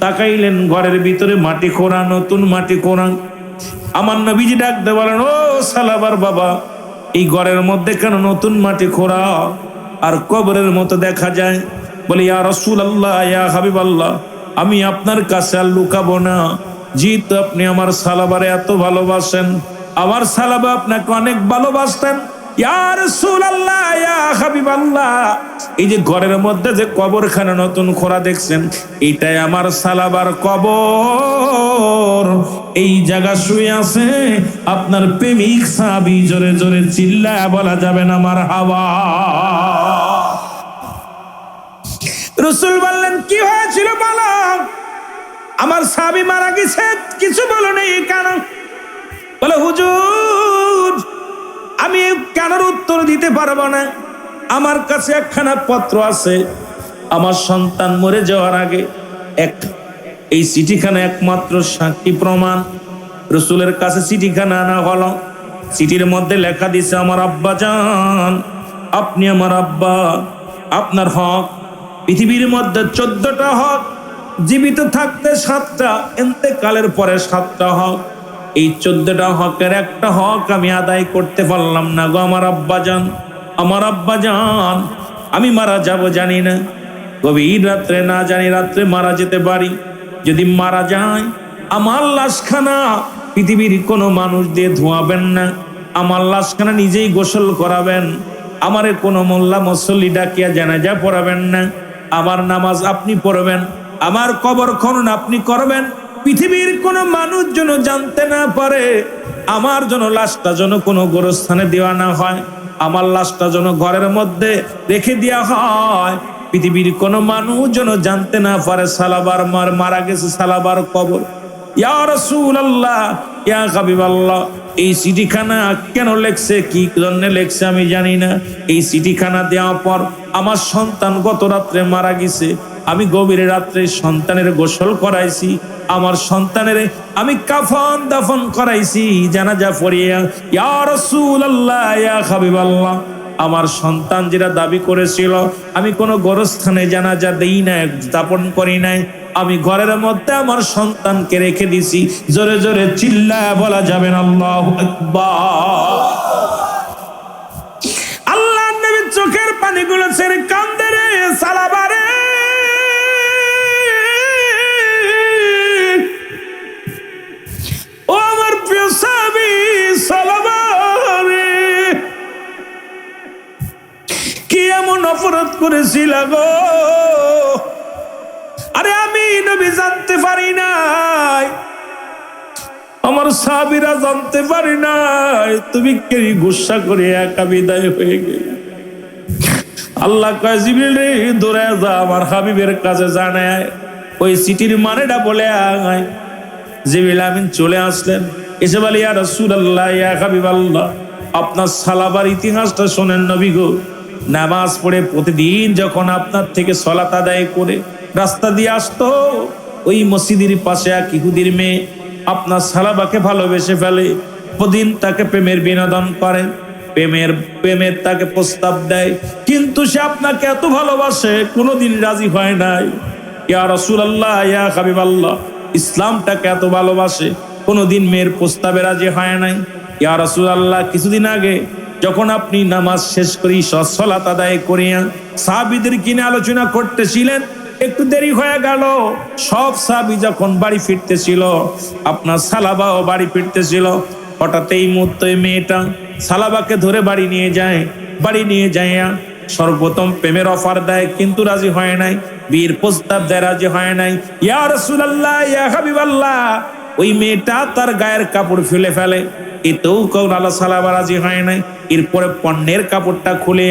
তাকাইলেন, ঘরের ভিতরে মাটি খোঁড়া, নতুন মাটি খোঁড়া। আমার নবীজি ডাকতে বলেন, ও সালাবার বাবা, এই ঘরের মধ্যে কেন নতুন মাটি খোঁড়া আর কবরের মতো দেখা যায়? বলে, ইয়া রাসূলুল্লাহ, ইয়া হাবিবাল্লাহ, আমি আপনার কাছে আর লুকাবো না, যেহেতু আপনি আমার সালাবারে এত ভালোবাসেন, আমার সালাবা আপনাকে অনেক ভালোবাসতেন। ইয়া রাসূলুল্লাহ, ইয়া হাবিবাল্লাহ, এই যে ঘরের মধ্যে যে কবরখানা নতুন খোঁড়া দেখছেন, এটাই আমার সালাবার কবর। এই জায়গা শুয়ে আছে আপনার প্রেমিক সাহাবী। জোরে জোরে চিল্লায়া বলা যাবে না মারহাবা। রাসূল বললেন, কি হয়েছিল বলো? আমার সাহাবী মারা গেছে, কিছু বলো নেই কেন? বলে, হুজুর, আমি কেন উত্তর দিতে পারবো না, আমার কাছে একখানা পত্র আছে, আমার সন্তান মরে যাওয়ার আগে এই চিঠিখানা একমাত্র সাক্ষী প্রমাণ। রাসূলের কাছে চিঠিখানা আনা হলো, চিঠির মধ্যে লেখা দিছে, আমার আব্বা জান, আপনি আমার আব্বা, আপনার হক পৃথিবীর মধ্যে 14টা হক, জীবিত থাকতে 7টা, ইন্তেকালের পরে 7টা হক। এই 14টা হকের একটা হক আমি আদায় করতে পারলাম না গো আমার আব্বা জান, আমার আব্বা জান, আমি মারা যাব জানি না, গভীর রাত্রে না জানি রাত্রে মারা যেতে পারি। যদি মারা যায় আমার লাশখানা পৃথিবীর কোনো মানুষ দিয়ে ধোয়াবেন না, আমার লাশখানা নিজেই গোসল করাবেন, আমারে কোনো মোল্লা মুসল্লি ডাকিয়া জানাজা পড়াবেন না, আমার নামাজ আপনি পড়বেন, আমার কবর খনন আপনি করবেন, পৃথিবীর কোনো মানুষ যেন জানতে না পারে, আমার যেন লাশটা যেন কোনো গোরস্থানে দেওয়া না হয়, আমার লাশটা যেন ঘরের মধ্যে রেখে দেওয়া হয়, পৃথিবীর কোনো মানুষ যেন জানতে না পারে সালাবার মারা গেছে, সালাবার কবর। ইয়া রাসূলুল্লাহ, ইয়া হাবিবাল্লাহ, এই চিঠিখানা কেন লেখছে, কি জন্য লেখছে আমি জানি না। এই চিঠিখানা দেওয়ার পর আমার সন্তান গত রাত্রে মারা গেছে, আমি গভীর রাত্রে সন্তানের গোসল করাইছি, আমার সন্তানের আমি কাফন দাফন করাইছি, জানাজা পড়িয়া। ইয়া রাসূলুল্লাহ, ইয়া হাবিবাল্লাহ, আমার সন্তান যেটা দাবি করেছিল, আমি কোনো গোরস্থানে জানাজা দেই না, দাপন করি নাই, আমি ঘরের মধ্যে আমার সন্তানকে রেখে দিছি। জোরে জোরে চিল্লায়া বলা যাবে না আল্লাহু আকবার। আল্লাহর নবীর চোখের পানিগুলো ছেড়ে কান্দে রে সালাবারে। ও আমার প্রিয় সাহাবী সালাবারে, কি এমন অপরাধ করেছিল গো? আরে আমি নবী জানতে পারি নাই, আমার সাহাবীরা জানতে পারি নাই, তুমি কে গুসা করে একা বিদায় হয়ে গেলে। আল্লাহ কয় জিবরিল রে দৌড়ে যা আমার হাবিবের কাছে জানায় ওই চিঠির মানেটা বলে আয়। জিবরিল আমিন চলে আসলেন, এসে বলে ইয়া রাসূলুল্লাহ ইয়া হাবিবাল্লাহ, আপনার সালাবার ইতিহাসটা শোনেন নবী গো। নামাজ পড়ে প্রতিদিন যখন আপনার থেকে সালাত আদায় করে রাস্তা দিয়ে আসতো, ওই মসজিদের পাশে এক ইহুদির মেয়ে আপনার সালাবাকে ভালোবেসে ফেলে। প্রতিদিন তাকে প্রেমের বিনোদন করেন, প্রেমের তাকে প্রস্তাব দেয়, কিন্তু সে আপনাকে এত ভালোবাসে কোনোদিন রাজি হয় নাই। ইয়া রাসূলুল্লাহ ইয়া হাবিবাল্লাহ, ইসলামটাকে এত ভালোবাসে কোনোদিন মেয়ের প্রস্তাবে রাজি হয় নাই। ইয়া রাসূলুল্লাহ, কিছুদিন আগে যখন আপনি নামাজ শেষ করি সালাত আদায় করিয়া সাহাবীদের কিনে আলোচনা করতেছিলেন, একটু দেরি হয়ে গেল। সব সাহাবী যখন বাড়ি ফিরতেছিল, আপনার সালাবাও বাড়ি ফিরতেছিল, হঠাৎ এই মুহূর্তে মেয়েটা সালাবাকে ধরে বাড়ি নিয়ে যায়। বাড়ি নিয়ে যাইয়া সর্বপ্রথম প্রেমের অফার দেয়, কিন্তু রাজি হয় নাই। বীর প্রস্তাব দেয়, রাজি হয় নাই। ইয়া রাসূলুল্লাহ ইয়া হাবিবাল্লাহ, ওই মেয়েটা তার গায়ের কাপড় ফেলে ফেলে, এতেও আল্লাহ সালাবা রাজি হয় নাই। এরপরে পণ্যের কাপড়টা খুলে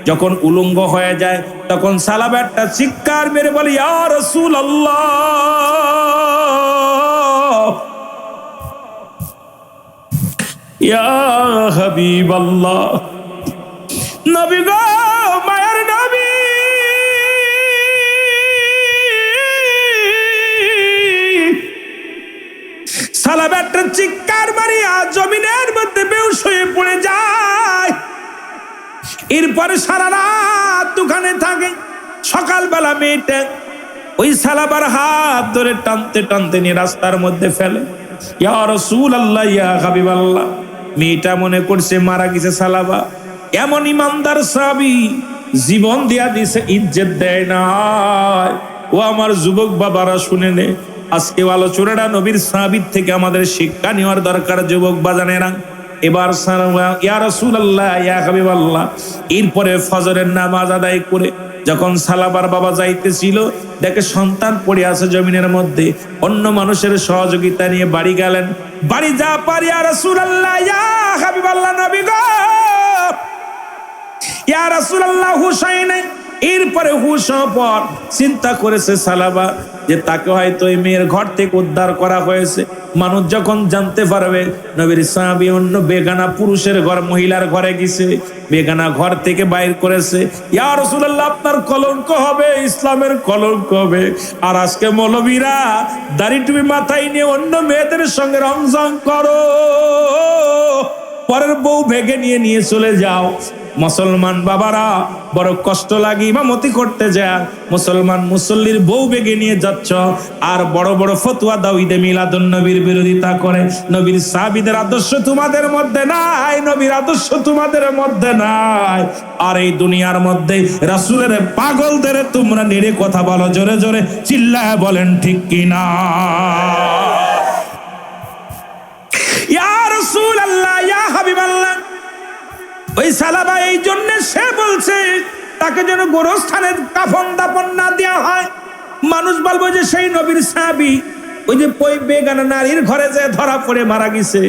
যখন উলঙ্গ হয়ে যায়, তখন সালাবা একটা চিৎকার মেরে বলে ইয়া রাসূলুল্লাহ, ইয়া হাবিবাল্লাহ, নবী গো, মায়ের নবী। সালাবা একটা চিৎকার মারিয়া জমিনের মধ্যে বেহুশ হয়ে পড়ে যায়। এরপরে সারা রাত দোকানে থাকে। সকালবেলা মেয়েটা ওই সালাবার হাত ধরে টানতে টানতে নিয়ে রাস্তার মধ্যে ফেলে। ইয়া রাসূলুল্লাহ ইয়া হাবিবাল্লাহ, মেয়েটা মনে করছে মারা গেছে সালাবা। এমন ইমানদার সাহাবী, জীবন দিয়া দিছে, ইজ্জত দেয় না। ও আমার যুবক বাবারা শুনে নে, আজকে আলোচনাটা নবীর সাহাবীর থেকে আমাদের শিক্ষা নেওয়ার দরকার। যুবক বাজানেরা, এবার ইয়া রাসূলুল্লাহ ইয়া হাবিবাল্লাহ, এরপরে ফজরের নামাজ আদায় করে যখন সালাবার বাবা যাইতেছিল, দেখে সন্তান পড়ে আছে জমিনের মধ্যে। অন্য মানুষের সহযোগিতা নিয়ে বাড়ি গেলেন। বাড়ি যা পারি ইয়া রাসূলুল্লাহ ইয়া হাবিবাল্লাহ, নবী গো, ইয়া রাসূলুল্লাহ হুসাইন। এরপরে হুশ পর চিন্তা করেছে সালাবা যে তাকে হয়তো এই মেয়ের ঘর থেকে উদ্ধার করা হয়েছে। মানুষ যখন জানতে পারবে নবীর সাহাবী অন্য বেগানা পুরুষের ঘর, মহিলার ঘরে গেছে, বেগানা ঘর থেকে বাইর করেছে, ইয়া রাসূলুল্লাহ আপনার কলঙ্ক হবে, ইসলামের কলঙ্ক হবে। আর আজকে মৌলবীরা দাড়ি টুপি মাথায় নিয়ে অন্য মেয়েদের সঙ্গে রংজং করো, পরের বউ ভেগে নিয়ে চলে যাও। মুসলমান বাবারা বড় কষ্ট লাগে, ইমামতি করতে যায় মুসলমান মুসল্লির বউ বেগে নিয়ে যাচ্ছ, আর বড় বড় ফতোয়া দাও, ঈদে মিলাদুন নবীর বিরোধিতা করে। নবীর সাহাবীদের আদর্শ তোমাদের মধ্যে নাই, নবীর আদর্শ তোমাদের মধ্যে নাই। আর এই দুনিয়ার মধ্যে রাসূলের পাগলদের তোমরা নেড়ে কথা বলো, জোরে জোরে চিল্লায় বলেন ঠিক কিনা? ইয়া রাসূলুল্লাহ ইয়া হাবিবাল্লাহ, ওই সালাবা এই জন্য সে বলছে তাকে যেন গোরস্থানের কাফন দাফন না দেওয়া হয়। মানুষ বলবো যে সেই নবীর সাহাবী ওই যে বেগানা নারীর ঘরে যে ধরা পড়ে মারা গেছে।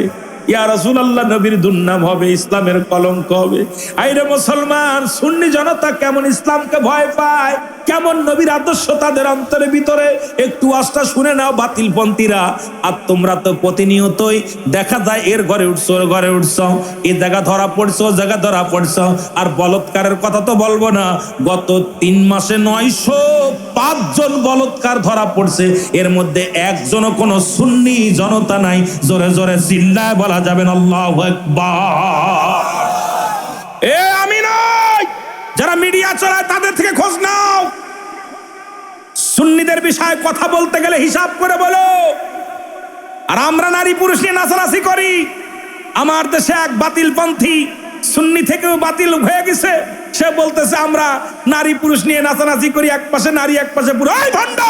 ইয়া রাসূলুল্লাহ, নবীর দুর্নাম হবে, ইসলামের কলঙ্ক হবে। আইরে মুসলমান, সুন্নি জনতা কেমন ইসলামকে ভয় পায়, কেমন নবীর আদর্শ তাদের অন্তরে ভিতরে একটু আস্থা শুনে নাও বাতিলপন্থীরা। আর তোমরা তো প্রতিনিয়তই দেখা যায় এর ঘরে উঠছো, ওর ঘরে উঠছো, এই জায়গা ধরা পড়ছো, জায়গা ধরা পড়ছো। আর বলৎকারের কথা তো বলবো না, গত 3 মাসে 905 জন বলৎকার ধরা পড়ছে, এর মধ্যে একজনও কোনো সুন্নি জনতা নাই। জোরে জোরে চিল্লায় বলা যাবেন আল্লাহু আকবার। এ আমি নয়, যারা মিডিয়া চালায় তাদের থেকে খোঁজ নাও। সুন্নিদের বিষয়ে কথা বলতে গেলে হিসাব করে বলো। আর আমরা নারী পুরুষ নিয়ে নাচানাচি করি। আমার দেশে এক বাতিলপন্থী সুন্নি থেকেও বাতিল হয়ে গেছে, সে বলতেছে আমরা নারী পুরুষ নিয়ে নাচানাচি করি, এক পাশে নারী এক পাশে পুরুষ। এই ভণ্ড,